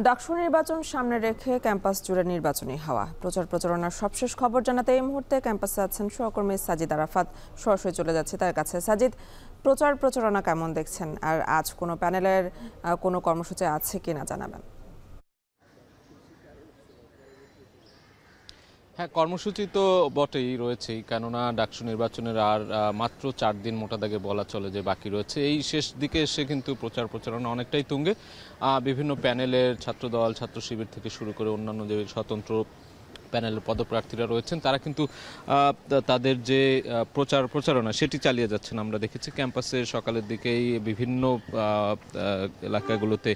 ডাকসু নির্বাচন সামনে রেখে ক্যাম্পাস জুড়ে নির্বাচনী হাওয়া। প্রচার প্রচারণার সবশেষ খবর জানাতে এই মুহূর্তে ক্যাম্পাসে আছেন সহকর্মী সাজিদ আরাফাত। সরাসরি চলে যাচ্ছে তার কাছে। সাজিদ, প্রচার প্রচারণা কেমন দেখছেন, আর আজ কোনো প্যানেলের কোনো কর্মসূচি আছে কিনা জানাবেন? হ্যাঁ, কর্মসূচি তো বটেই রয়েছেই, কেননা ডাকসু নির্বাচনের আর মাত্র 4 দিন মোটা দাগে বলা চলে যে বাকি রয়েছে। এই শেষ দিকে এসে কিন্তু প্রচার প্রচারণা অনেকটাই তুঙ্গে। বিভিন্ন প্যানেলের ছাত্রদল, ছাত্র শিবির থেকে শুরু করে অন্যান্য যে স্বতন্ত্র প্যানেলের পদপ্রার্থীরা রয়েছেন তারা কিন্তু তাদের যে প্রচারণা সেটি চালিয়ে যাচ্ছেন। আমরা দেখেছি ক্যাম্পাসে সকালের দিকেই বিভিন্ন এলাকাগুলোতে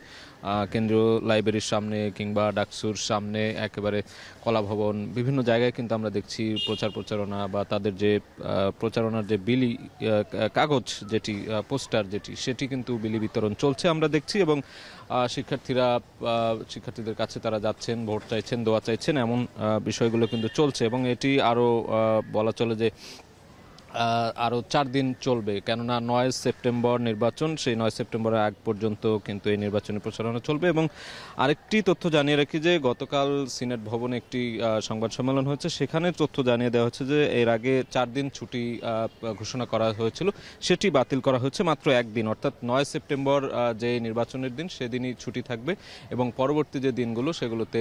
কেন্দ্রীয় লাইব্রেরির সামনে কিংবা ডাকসুর সামনে, একেবারে কলাভবন, বিভিন্ন জায়গায় কিন্তু আমরা দেখছি প্রচার প্রচারণা বা তাদের যে প্রচারণার যে বিলি কাগজ যেটি পোস্টার যেটি সেটি কিন্তু বিলি বিতরণ চলছে আমরা দেখছি। এবং শিক্ষার্থীদের কাছে তারা যাচ্ছেন, ভোট চাইছেন, দোয়া চাইছেন, এমন বিষয়গুলো কিন্তু চলছে। এবং এটি আরও বলা চলে যে আরও 4 দিন চলবে, কেননা 9 সেপ্টেম্বর নির্বাচন। সেই 9 সেপ্টেম্বরের আগ পর্যন্ত কিন্তু এই নির্বাচনী প্রচারণা চলবে। এবং আরেকটি তথ্য জানিয়ে রাখি যে গতকাল সিনেট ভবনে একটি সংবাদ সম্মেলন হয়েছে, সেখানে তথ্য জানিয়ে দেওয়া হচ্ছে যে এর আগে 4 দিন ছুটি ঘোষণা করা হয়েছিল, সেটি বাতিল করা হচ্ছে মাত্র 1 দিন, অর্থাৎ 9 সেপ্টেম্বর যে নির্বাচনের দিন সেদিনই ছুটি থাকবে এবং পরবর্তী যে দিনগুলো সেগুলোতে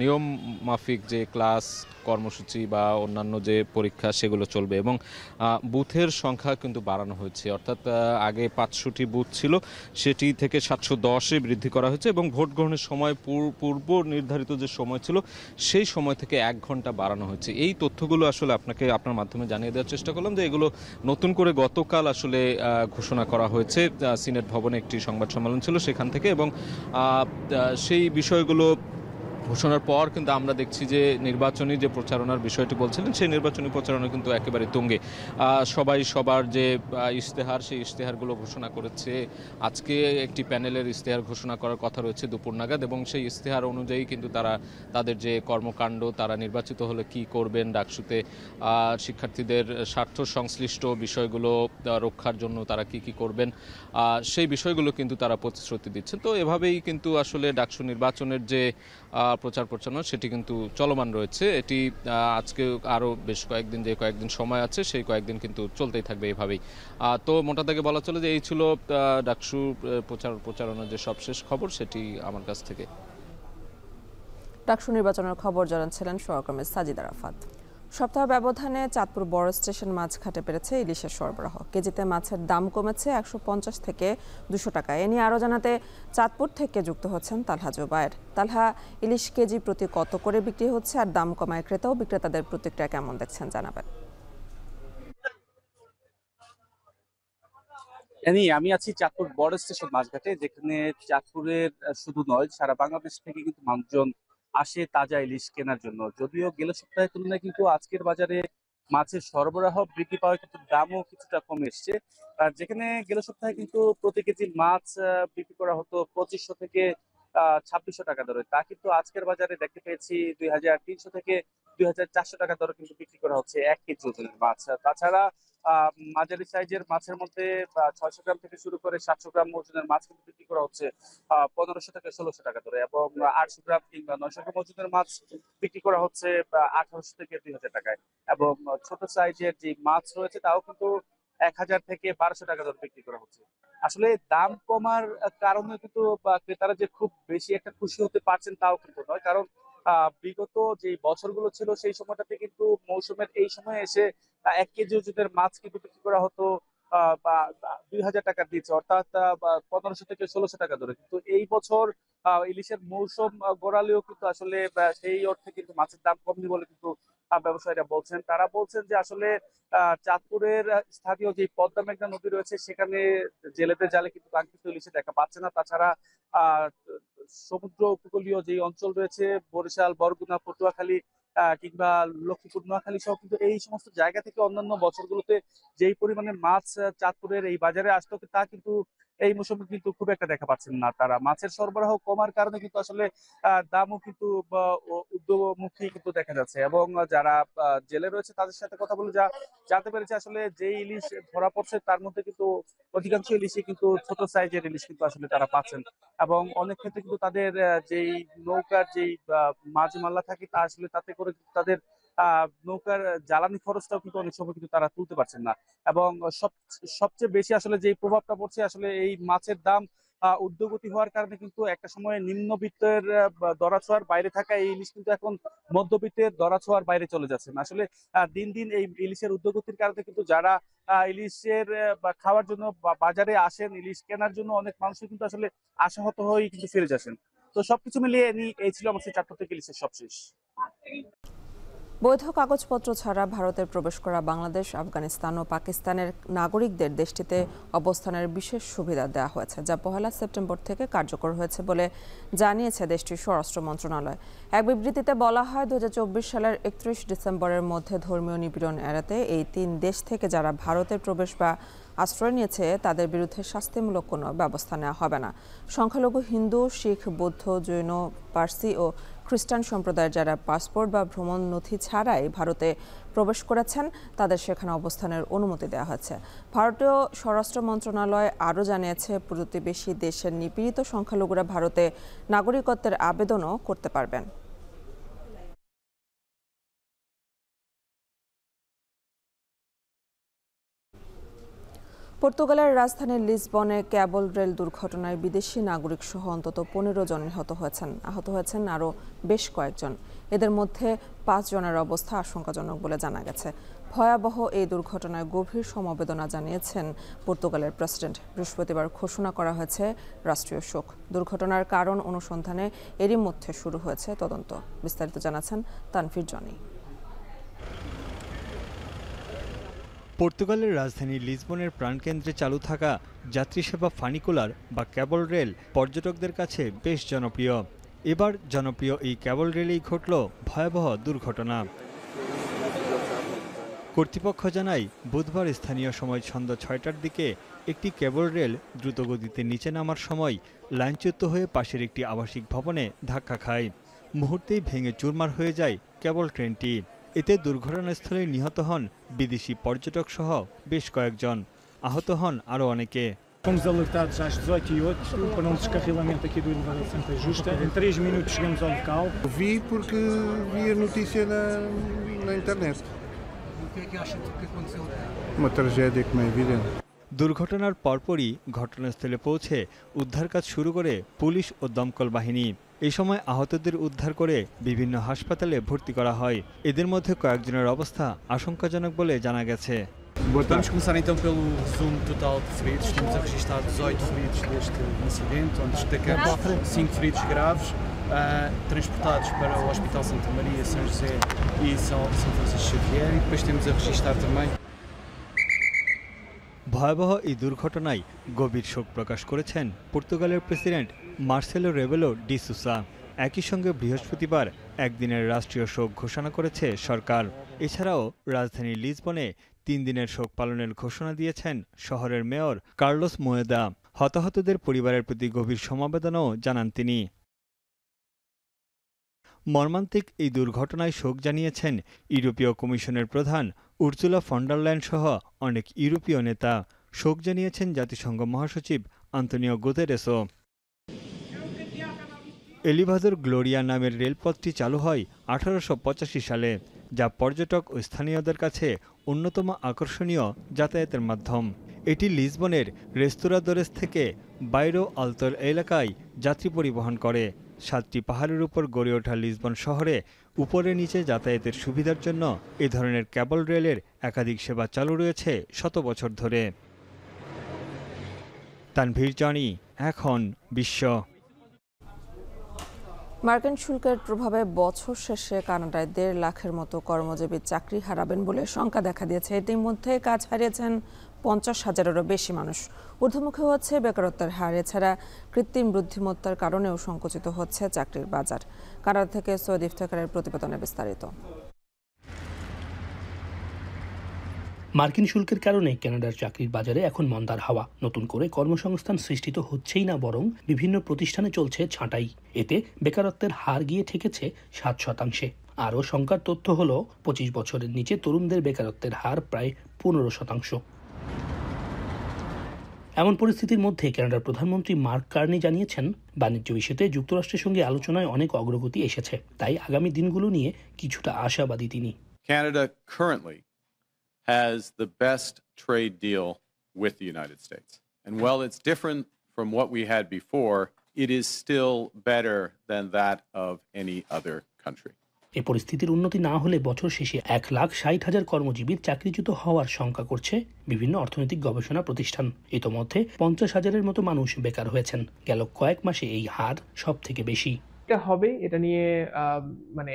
নিয়ম মাফিক যে ক্লাস কর্মসূচি বা অন্যান্য যে পরীক্ষা সেগুলো চলবে। এবং বুথের সংখ্যা কিন্তু বাড়ানো হয়েছে, অর্থাৎ আগে 500টি বুথ ছিল, সেটি থেকে 710-এ বৃদ্ধি করা হয়েছে। এবং ভোট গ্রহণের সময় পূর্ব নির্ধারিত যে সময় ছিল সেই সময় থেকে 1 ঘন্টা বাড়ানো হয়েছে। এই তথ্যগুলো আসলে আপনার মাধ্যমে জানিয়ে দেওয়ার চেষ্টা করলাম যে এগুলো নতুন করে গতকাল আসলে ঘোষণা করা হয়েছে। সিনেট ভবনে একটি সংবাদ সম্মেলন ছিল সেখান থেকে, এবং সেই বিষয়গুলো ঘোষণার পর কিন্তু আমরা দেখছি যে নির্বাচনী যে প্রচারণার বিষয়টি বলছিলেন সেই নির্বাচনী প্রচারণা কিন্তু একেবারে তুঙ্গে। সবাই সবার যে ইশতেহার সেই ইশতেহারগুলো ঘোষণা করেছে। আজকে একটি প্যানেলের ইশতেহার ঘোষণা করার কথা রয়েছে দুপুর নাগাদ, এবং সেই ইশতেহার অনুযায়ী কিন্তু তারা তাদের যে কর্মকাণ্ড, তারা নির্বাচিত হলে কি করবেন, ডাকসুতে শিক্ষার্থীদের স্বার্থ সংশ্লিষ্ট বিষয়গুলো রক্ষার জন্য তারা কি করবেন, সেই বিষয়গুলো কিন্তু তারা প্রতিশ্রুতি দিচ্ছেন। তো এভাবেই কিন্তু আসলে ডাকসু নির্বাচনের যে প্রচার প্রচারণা সেটি কিন্তু চলমান রয়েছে। এটি আজকে আরও বেশ কয়েকদিন সময় আছে, সেই কয়েকদিন কিন্তু চলতেই থাকবে এভাবেই। তো মোটা দাগে বলা চলে যে এই ছিল ডাকসু প্রচারণার যে সবশেষ খবর, সেটি আমার কাছ থেকে। ডাকসু নির্বাচনের খবর জানাচ্ছিলেন সহকর্মী সাজিদ আরাফাত। সপ্তাহ ব্যবধানে চাঁদপুর বড় স্টেশন মাছঘাটে বেড়েছে ইলিশের সরবরাহ। কেজিতে মাছের দাম কমেছে 150 থেকে 200 টাকা। এ নিয়ে আরও জানাতে চাঁদপুর থেকে যুক্ত হচ্ছেন তালহা জুবায়ের। তালহা, ইলিশ কেজি প্রতি কত করে বিক্রি হচ্ছে আর দাম কমায় ক্রেতা ও বিক্রেতাদের প্রতিক্রিয়া কেমন দেখছেন জানাবেন। আমি আছি চাঁদপুর বড় স্টেশন মাছঘাটে, যেখানে চাঁদপুরের শুধু নয় সারা বাংলাদেশ থেকে কিন্তু মানুষজন আসে তাজা ইলিশ কেনার জন্য। যদিও গেল সপ্তাহের তুলনায় কিন্তু আজকের বাজারে মাছের সরবরাহ বৃদ্ধি পাওয়ায় কিন্তু দামও কিছুটা কমে এসছে। আর যেখানে গেল সপ্তাহে কিন্তু প্রতি কেজি মাছ বিক্রি করা হতো 2500 থেকে 2600 টাকা দরে, তা কিন্তু আজকের বাজারে দেখতে পেয়েছি 2300 থেকে 2400 টাকা দরে কিন্তু বিক্রি করা হচ্ছে 1 কেজি ওজনের মাছ। তাছাড়া মাঝারি সাইজের মাছের মধ্যে 600 গ্রাম থেকে শুরু করে 700 গ্রাম ওজনের মাছ কিন্তু বিক্রি করা হচ্ছে 1500 থেকে 1600 টাকা দরে, এবং 800 গ্রাম কিংবা 900 গ্রাম ওজনের মাছ বিক্রি করা হচ্ছে 1800 থেকে 2000 টাকায়, এবং ছোট সাইজের যে মাছ রয়েছে তাও কিন্তু 1000 থেকে 1200 টাকা দরে বিক্রি করা হচ্ছে। আসলে দাম কমার কারণে কিন্তু ক্রেতারা যে খুব বেশি একটা খুশি হতে পারছেন তাও কিন্তু নয়, কারণ বিগত যে বছরগুলো ছিল সেই সময়টাতে কিন্তু মৌসুমের এই সময় এসে 1 কেজি ওজনের মাছ কিন্তু বিক্রি করা হতো 2000 টাকা দিচ্ছে, অর্থাৎ 1500 থেকে 1600 টাকা ধরে। কিন্তু এই বছর ইলিশের মৌসুম গড়ালেও কিন্তু আসলে সেই অর্থে কিন্তু মাছের দাম কমেনি বলে কিন্তু ব্যবসায়ীরা বলছেন। তারা বলছেন যে আসলে চাঁদপুরের স্থানীয় যে পদ্মা মেঘনা নদী রয়েছে সেখানে জেলেদের জালে কিন্তু কাঙ্ক্ষিত ইলিশে দেখা পাচ্ছে না। তাছাড়া সমুদ্র উপকূলীয় যে অঞ্চল রয়েছে বরিশাল, বরগুনা, পটুয়াখালী কিংবা লক্ষ্মীপুর, নোয়াখালী সহ কিন্তু এই সমস্ত জায়গা থেকে অন্যান্য বছরগুলোতে যেই পরিমাণে মাছ চাঁদপুরের এই বাজারে আসতো তা কিন্তু এই মৌসুমে কিন্তু খুব একটা দেখা পাচ্ছেন না তারা। মাছের সরবরাহ কমার কারণে কিন্তু আসলে দামও কিন্তু উদ্যোগমুখী কিন্তু দেখা যাচ্ছে, এবং যারা জেলে রয়েছে তাদের সাথে কথা বলে জানতে পেরেছে আসলে যে ইলিশ ধরা পড়ছে তার মধ্যে কিন্তু অধিকাংশ ইলিশই কিন্তু ছোট সাইজের ইলিশ কিন্তু আসলে তারা পাচ্ছেন, এবং অনেক ক্ষেত্রে কিন্তু তাদের যেই নৌকার যেই মাছ মাল্লা থাকে তা আসলে তাতে করে তাদের নৌকার জ্বালানি খরচটাও কিন্তু অনেক সময় কিন্তু তারা তুলতে পারছেন না। এবং সবচেয়ে বেশি আসলে যে প্রভাবটা পড়ছে আসলে এই মাছের দাম ঊর্ধ্বগতি হওয়ার কারণে কিন্তু একটা সময় নিম্নবিত্তের দরাছোঁয়ার বাইরে থাকা এই ইলিশ কিন্তু এখন মধ্যবিত্তের দরাছোঁয়ার বাইরে চলে যাচ্ছে। আসলে দিন দিন এই ইলিশের ঊর্ধ্বগতির কারণে কিন্তু যারা ইলিশের খাওয়ার জন্য বাজারে আসেন, ইলিশ কেনার জন্য অনেক মানুষই কিন্তু আসলে আশাহত হয়ে কিন্তু ফিরে যাচ্ছেন। তো সবকিছু মিলিয়ে এই ছিল আমার সেই চাঁদপুর থেকে ইলিশের সবশেষ। বৈধ কাগজপত্র ছাড়া ভারতে প্রবেশ করা বাংলাদেশ, আফগানিস্তান ও পাকিস্তানের নাগরিকদের দেশটিতে অবস্থানের বিশেষ সুবিধা দেওয়া হয়েছে, যা 1 সেপ্টেম্বর থেকে কার্যকর হয়েছে বলে জানিয়েছে দেশটির স্বরাষ্ট্র মন্ত্রণালয়। এক বিবৃতিতে বলা হয়, 2024 সালের 31 ডিসেম্বরের মধ্যে ধর্মীয় নিপীড়ন এড়াতে এই 3 দেশ থেকে যারা ভারতে প্রবেশ বা আশ্রয় নিয়েছে তাদের বিরুদ্ধে শাস্তিমূলক কোনো ব্যবস্থা নেওয়া হবে না। সংখ্যালঘু হিন্দু, শিখ, বৌদ্ধ, জৈন, পার্সি ও খ্রিস্টান সম্প্রদায়ের যারা পাসপোর্ট বা ভ্রমণ নথি ছাড়াই ভারতে প্রবেশ করেছেন তাদের সেখানে অবস্থানের অনুমতি দেওয়া হয়েছে। ভারতীয় স্বরাষ্ট্র মন্ত্রণালয় আরও জানিয়েছে, প্রতিবেশী দেশের নিপীড়িত সংখ্যালঘুরা ভারতে নাগরিকত্বের আবেদনও করতে পারবেন। পর্তুগালের রাজধানী লিসবনে ক্যাবল রেল দুর্ঘটনায় বিদেশি নাগরিক সহ অন্তত 15 জন নিহত হয়েছেন। আহত হয়েছেন আরও বেশ কয়েকজন। এদের মধ্যে 5 জনের অবস্থা আশঙ্কাজনক বলে জানা গেছে। ভয়াবহ এই দুর্ঘটনায় গভীর সমবেদনা জানিয়েছেন পর্তুগালের প্রেসিডেন্ট। বৃহস্পতিবার ঘোষণা করা হয়েছে রাষ্ট্রীয় শোক। দুর্ঘটনার কারণ অনুসন্ধানে এরই মধ্যে শুরু হয়েছে তদন্ত। বিস্তারিত জানাচ্ছেন তানফির জনি। পর্তুগালের রাজধানী লিসবনের প্রাণকেন্দ্রে চালু থাকা যাত্রী সেবা ফানিকুলার বা ক্যাবল রেল পর্যটকদের কাছে বেশ জনপ্রিয়। এবার জনপ্রিয় এই ক্যাবল রেলেই ঘটল ভয়াবহ দুর্ঘটনা। কর্তৃপক্ষ জানায়, বুধবার স্থানীয় সময় সন্ধ্যা 6টার দিকে একটি ক্যাবল রেল দ্রুতগতিতে নিচে নামার সময় লাইনচ্যুত হয়ে পাশের একটি আবাসিক ভবনে ধাক্কা খায়। মুহূর্তেই ভেঙে চুরমার হয়ে যায় ক্যাবল ট্রেনটি। এতে দুর্ঘটনাস্থলে নিহত হন বিদেশি পর্যটক সহ বেশ কয়েকজন। আহত হন আরও অনেকে। Fomos alertados às 18h08 para um descarrilamento aqui do elevador Santa Justa. Em 3 minutos chegamos ao local. Vi porque vi a notícia na internet. O que é que acha que aconteceu? Uma tragédia, como é evidente. দুর্ঘটনার পরপরই ঘটনাস্থলে পৌঁছে উদ্ধার কাজ শুরু করে পুলিশ ও দমকল বাহিনী। এই সময় আহতদের উদ্ধার করে বিভিন্ন হাসপাতালে ভর্তি করা হয়। এদের মধ্যে কয়েকজনের অবস্থা আশঙ্কাজনক বলে জানা গেছে। Vamos começar então pelo resumo total de feridos. Estamos a registrar 18 feridos deste incidente, onde destacamos 5 feridos graves, transportados para o Hospital Santa Maria, São José e São Francisco Xavier, e depois temos a registrar também ভয়াবহ এই দুর্ঘটনায় গভীর শোক প্রকাশ করেছেন পর্তুগালের প্রেসিডেন্ট মার্সেলো রেবেলো ডি সুসা। একই সঙ্গে বৃহস্পতিবার একদিনের রাষ্ট্রীয় শোক ঘোষণা করেছে সরকার। এছাড়াও রাজধানী লিসবনে 3 দিনের শোক পালনের ঘোষণা দিয়েছেন শহরের মেয়র কার্লোস মোয়েদা। হতাহতদের পরিবারের প্রতি গভীর সমবেদনাও জানান তিনি। মর্মান্তিক এই দুর্ঘটনায় শোক জানিয়েছেন ইউরোপীয় কমিশনের প্রধান উর্সুলা ফন ডার লায়েন সহ অনেক ইউরোপীয় নেতা। শোক জানিয়েছেন জাতিসংঘ মহাসচিব আন্তোনিও গুতেরেসও। এলিভাদোর গ্লোরিয়া নামের রেলপথটি চালু হয় 1885 সালে, যা পর্যটক ও স্থানীয়দের কাছে অন্যতম আকর্ষণীয় যাতায়াতের মাধ্যম। এটি লিসবনের রেস্তোরাদোরেস থেকে বাইরো আলতোর এলাকায় যাত্রী পরিবহন করে। 7টি পাহাড়ের উপর গড়ে ওঠা লিসবন শহরে উপরে নিচে যাতায়াতের সুবিধার জন্য এ ধরনের কেবল রেলের একাধিক সেবা চালু রয়েছে শত বছর ধরে। তানভীর জনি, এখন বিশ্ব। মার্কিন শুল্কের প্রভাবে বছর শেষে কানাডায় 1.5 লাখের মতো কর্মজীবী চাকরি হারাবেন বলে শঙ্কা দেখা দিয়েছে। ইতিমধ্যে কাজ হারিয়েছেন 50,000-এরও বেশি মানুষ। ঊর্ধ্বমুখী হচ্ছে বেকারত্বের হার। এছাড়া কৃত্রিম বুদ্ধিমত্তার কারণেও সংকুচিত হচ্ছে চাকরির বাজার। কানাডা থেকে সৈয়দ ইফতেখারের প্রতিবেদনে বিস্তারিত। মার্কিন শুল্কের কারণে কানাডার চাকরির বাজারে এখন মন্দার হাওয়া। নতুন করে কর্মসংস্থান সৃষ্টি তো হচ্ছেই না, বরং বিভিন্ন প্রতিষ্ঠানে চলছে ছাঁটাই। এতে বেকারত্বের হার গিয়ে ঠেকেছে 7%। আরও শঙ্কার তথ্য হলো 25 বছরের নিচে তরুণদের বেকারত্বের হার প্রায় 15%। এমন পরিস্থিতির মধ্যে কানাডার প্রধানমন্ত্রী মার্ক কার্নি জানিয়েছেন, বাণিজ্য ইস্যুতে যুক্তরাষ্ট্রের সঙ্গে আলোচনায় অনেক অগ্রগতি এসেছে, তাই আগামী দিনগুলো নিয়ে কিছুটা আশাবাদী তিনি। Canada currently has the best trade deal with the United States. And while it's different from what we had before, it is still better than that of any other country. এ পরিস্থিতির উন্নতি না হলে বছর শেষে 1,60,000 কর্মজীবীর চাকরিচ্যুত হওয়ার শঙ্কা করছে বিভিন্ন অর্থনৈতিক গবেষণা প্রতিষ্ঠান। ইতোমধ্যে 50,000-এর মতো মানুষ বেকার হয়েছেন। গেল কয়েক মাসে এই হার সব থেকে বেশি। এটা হবে, এটা নিয়ে মানে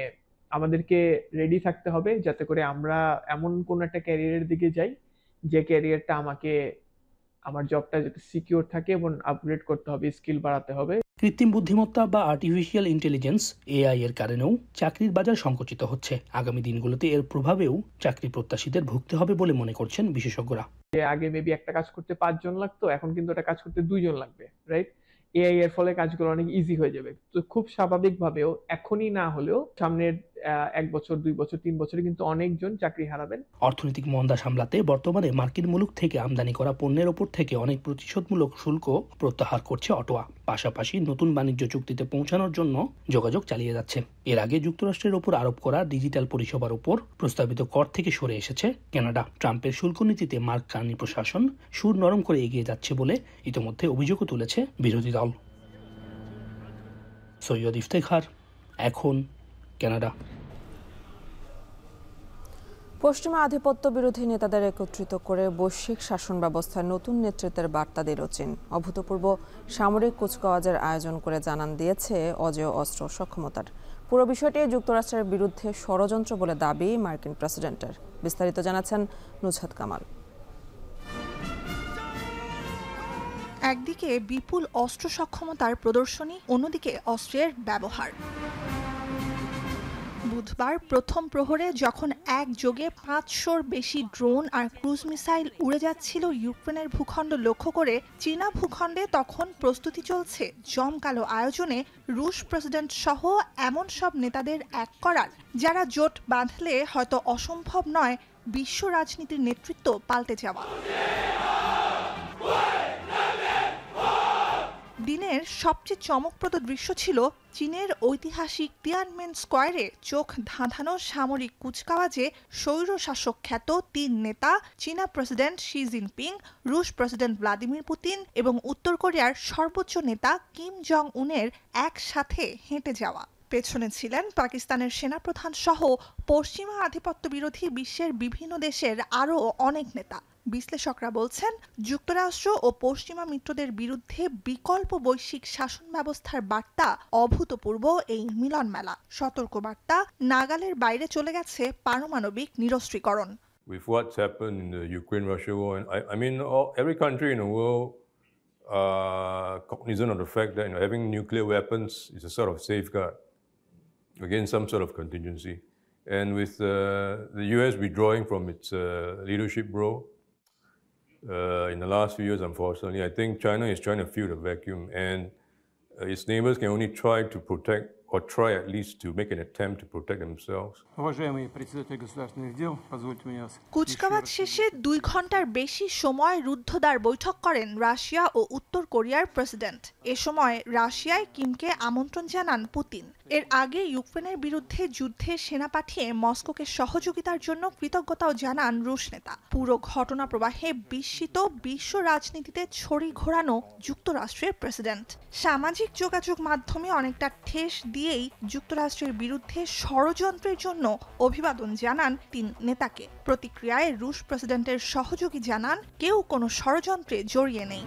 আমাদেরকে রেডি থাকতে হবে, যাতে করে আমরা এমন কোন একটা ক্যারিয়ারের দিকে যাই যে ক্যারিয়ারটা আমাকে আমার জবটা যাতে সিকিউর থাকে এবং আপগ্রেড করতে হবে, স্কিল বাড়াতে হবে। কৃত্রিম বুদ্ধিমত্তা বা আর্টিফিশিয়াল ইন্টেলিজেন্স এআই এর কারণেও চাকরির বাজার সংকুচিত হচ্ছে। আগামী দিনগুলোতে এর প্রভাবেও চাকরি প্রত্যাশীদের ভুগতে হবে বলে মনে করছেন বিশেষজ্ঞরা। আগে মেবি একটা কাজ করতে 5 জন লাগতো, এখন কিন্তু একটা কাজ করতে 2 জন লাগবে, রাইট? এআই এর ফলে কাজগুলো অনেক ইজি হয়ে যাবে। তো খুব স্বাভাবিকভাবেও এখনই না হলেও সামনের 1 বছর 2 বছর 3 বছরে কিন্তু অনেকজন চাকরি হারাবেন। অর্থনৈতিক মন্দা সামলাতে বর্তমানে মার্কিন মুলুক থেকে আমদানি করা পণ্যের ওপর থেকে অনেক প্রতিশোধমূলক শুল্ক প্রত্যাহার করছে অটোয়া। পাশাপাশি নতুন বাণিজ্য চুক্তিতে পৌঁছানোর জন্য যোগাযোগ চালিয়ে যাচ্ছে। এর আগে যুক্তরাষ্ট্রের ওপর আরোপ করা ডিজিটাল পরিষেবার ওপর প্রস্তাবিত কর থেকে সরে এসেছে কানাডা। ট্রাম্পের শুল্ক নীতিতে মার্ক কার্নি প্রশাসন সুর নরম করে এগিয়ে যাচ্ছে বলে ইতিমধ্যে অভিযোগও তুলেছে বিরোধী দল। সৈয়দ ইফতেখার, এখন কানাডা। পশ্চিমা আধিপত্য বিরোধী নেতাদের একত্রিত করে বৈশ্বিক শাসন ব্যবস্থায় নতুন নেতৃত্বের বার্তা দিল চীন। অভূতপূর্ব সামরিক কুচকাওয়াজের আয়োজন করে জানান দিয়েছে অজেয় অস্ত্র সক্ষমতার। পুরো বিষয়টি যুক্তরাষ্ট্রের বিরুদ্ধে ষড়যন্ত্র বলে দাবি মার্কিন প্রেসিডেন্টের। বিস্তারিত জানাচ্ছেন নুজহাত কামাল। একদিকে বিপুল অস্ত্র সক্ষমতার প্রদর্শনী, অন্যদিকে অস্ত্রের ব্যবহার। বুধবার প্রথম প্রহরে যখন একযোগে 500-র বেশি ড্রোন আর ক্রুজ মিসাইল উড়ে যাচ্ছিল ইউক্রেনের ভূখণ্ড লক্ষ্য করে চীনা ভূখণ্ডে, তখন প্রস্তুতি চলছে জমকালো আয়োজনে রুশ প্রেসিডেন্ট সহ এমন সব নেতাদের এক করার, যারা জোট বাঁধলে হয়তো অসম্ভব নয় বিশ্ব রাজনীতির নেতৃত্ব পাল্টে যাওয়া। দিনের সবচেয়ে চমকপ্রদ দৃশ্য ছিল চীনের ঐতিহাসিক তিয়ানমেন স্কয়ারে চোখ ধাঁধানো সামরিক কুচকাওয়াজে স্বৈরশাসক খ্যাত ৩ নেতা চীনা প্রেসিডেন্ট শি জিনপিং, রুশ প্রেসিডেন্ট ভ্লাদিমির পুতিন এবং উত্তর কোরিয়ার সর্বোচ্চ নেতা কিম জং উনের একসাথে হেঁটে যাওয়া। পেছনে ছিলেন পাকিস্তানের সেনাপ্রধান সহ পশ্চিমা আধিপত্য বিরোধী বিশ্বের বিভিন্ন দেশের আরও অনেক নেতা। বিশ্লেষকরা বলছেন, যুক্তরাষ্ট্র ও পশ্চিমা মিত্রদের বিরুদ্ধে বিকল্প বৈশ্বিক শাসন ব্যবস্থার বার্তা অভূতপূর্ব এই মিলন মেলা। সতর্ক বার্তা, নাগালের বাইরে চলে গেছে পারমাণবিক নিরস্ত্রীকরণ। With what's happened in the Ukraine-Russia war, and I mean, every country in the world cognizant of the fact that having nuclear weapons is a sort of safeguard against some sort of contingency. And with the US withdrawing from its leadership role in the last few years, unfortunately, I think China is trying to fill the vacuum, and its neighbors can only try to protect, or try at least to make an attempt to protect themselves. কুচকাওয়াজ শেষে 2 ঘন্টার বেশি সময় রুদ্ধদ্বার বৈঠক করেন রাশিয়া ও উত্তর কোরিয়ার প্রেসিডেন্ট। এ সময় রাশিয়ায় কিমকে আমন্ত্রণ জানান পুতিন। এর আগে ইউক্রেনের বিরুদ্ধে যুদ্ধে সেনা পাঠিয়ে মস্কোকে সহযোগিতার জন্য কৃতজ্ঞতাও জানান রুশ নেতা। পুরো ঘটনা প্রবাহে বিস্মিত বিশ্ব রাজনীতিতে ছড়ি ঘোরানো যুক্তরাষ্ট্রের প্রেসিডেন্ট। সামাজিক যোগাযোগ মাধ্যমে অনেকটা ঠেস দিয়েই যুক্তরাষ্ট্রের বিরুদ্ধে ষড়যন্ত্রের জন্য অভিবাদন জানান 3 নেতাকে। প্রতিক্রিয়ায় রুশ প্রেসিডেন্টের সহযোগী জানান, কেউ কোনো ষড়যন্ত্রে জড়িয়ে নেই।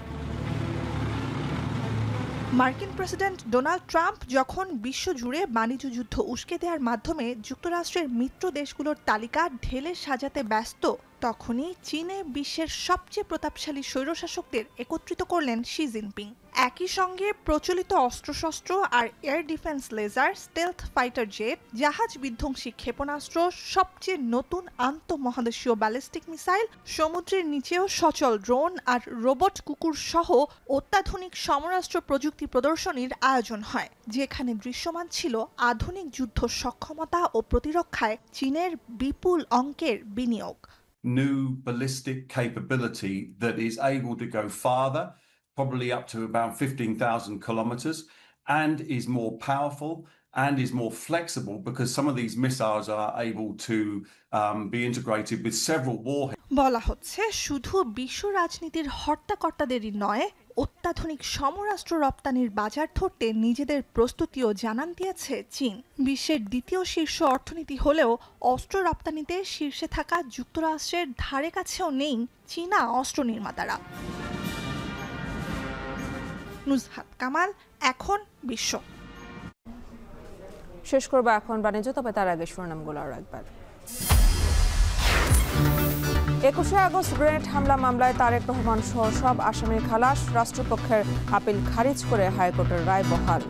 মার্কিন প্রেসিডেন্ট ডোনাল্ড ট্রাম্প যখন বিশ্বজুড়ে বাণিজ্য যুদ্ধ উস্কে দেওয়ার মাধ্যমে যুক্তরাষ্ট্রের মিত্র দেশগুলোর তালিকা ঢেলে সাজাতে ব্যস্ত, তখনই চীনে বিশ্বের সবচেয়ে প্রতাপশালী স্বৈরশাসকদের একত্রিত করলেন শি জিনপিং। একই সঙ্গে প্রচলিত অস্ত্রশস্ত্র আর air defence laser, stealth fighter jet, জাহাজ বিধ্বংসী ক্ষেপণাস্ত্র, সবচেয়ে নতুন আন্তঃমহাদেশীয় ব্যালিস্টিক মিসাইল, সমুদ্রের নিচেও সচল ড্রোন আর রোবট কুকুর সহ অত্যাধুনিক সমরাস্ত্র প্রযুক্তি প্রদর্শনীর আয়োজন হয়, যেখানে দৃশ্যমান ছিল আধুনিক যুদ্ধ সক্ষমতা ও প্রতিরক্ষায় চীনের বিপুল অঙ্কের বিনিয়োগ। New ballistic capability that is able to go farther, probably up to about 15,000 kilometers, and is more powerful and is more flexible because some of these missiles are able to be integrated with several warheads. বলা হচ্ছে, শুধু বিশ্ব রাজনীতির হর্তাকর্তাদেরই নয়, অত্যাধুনিক সমরাস্ত্র রপ্তানির বাজার ধরতে নিজেদের প্রস্তুতিও জানান দিয়েছে চীন। বিশ্বের দ্বিতীয় শীর্ষ অর্থনীতি হলেও অস্ত্র রপ্তানিতে শীর্ষে থাকা যুক্তরাষ্ট্রের ধারে কাছেও নেই চীনা অস্ত্র নির্মাতারা। নুজহাত কামাল, এখন বিশ্ব। শেষ করবো এখন বাণিজ্য, তবে তার আগে শিরোনামগুলো আরও একবার। 21শে আগস্ট গ্রেনেড হামলা মামলায় তারেক রহমান সহ সব আসামির খালাস, রাষ্ট্রপক্ষের আপিল খারিজ করে হাইকোর্টের রায় বহাল।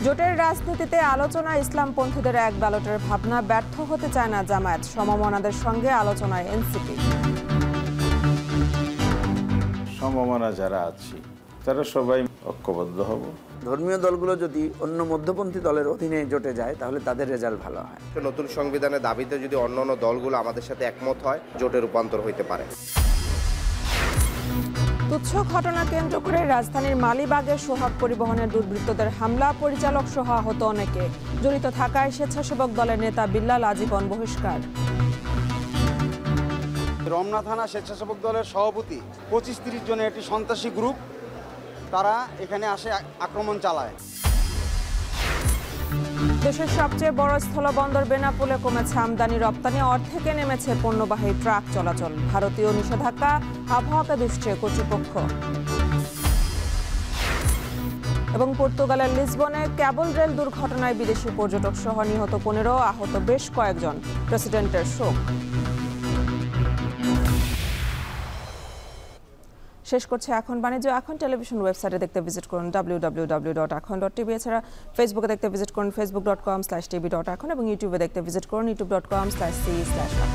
জোটের রাজনীতিতে আলোচনা, ইসলামপন্থীদের এক ব্যালটের ভাবনা, ব্যর্থ হতে চায় না জামায়াত, সমমনাদের সঙ্গে আলোচনায় এনসিপি। সমমনা যারা আছি তারা সবাই ঐক্যবদ্ধ হব। ধর্মীয় দলগুলো যদি অন্য মধ্যপন্থী দলের অধীনে জোটে যায় তাহলে তাদের রেজাল্ট ভালো হয়। নতুন সংবিধানের দাবিতে যদি অন্যান্য দলগুলো আমাদের সাথে একমত হয়, জোটে রূপান্তর হইতে পারে। তুচ্ছ ঘটনা কেন্দ্র করে রাজধানীর মালিবাগে সোহাগ পরিবহনের দুর্বৃত্তদের হামলা, পরিচালক সহ আহত অনেকে, জড়িত থাকায় স্বেচ্ছাসেবক দলের নেতা বিল্লাল আজীবন বহিষ্কার। রমনা থানা স্বেচ্ছাসেবক দলের সভাপতি 25-30 জনের একটি সন্ত্রাসী গ্রুপ, তারা এখানে আসে আক্রমণ চালায়। দেশের সবচেয়ে বড় স্থলবন্দর বেনাপোলে কমেছে আমদানি রপ্তানি, অর্ধেকে নেমেছে পণ্যবাহী ট্রাক চলাচল, ভারতীয় নিষেধাজ্ঞা আবহাওয়াকে দুষছে কর্তৃপক্ষ। এবং পর্তুগালের লিসবনে ক্যাবল রেল দুর্ঘটনায় বিদেশি পর্যটক সহ নিহত 15, আহত বেশ কয়েকজন, প্রেসিডেন্টের শোক। শেষ করছে এখন বাণিজ্য। এখন টেলিভিশন ওয়েবসাইটে দেখতে ভিজিট করুন www.এখন.tv, এছাড়া ফেসবুকে দেখতে ভিজিট করুন facebook.com/tv.এখন এবং ইউটিউবে দেখতে ভিজিট করুন youtube.com/c/এখন।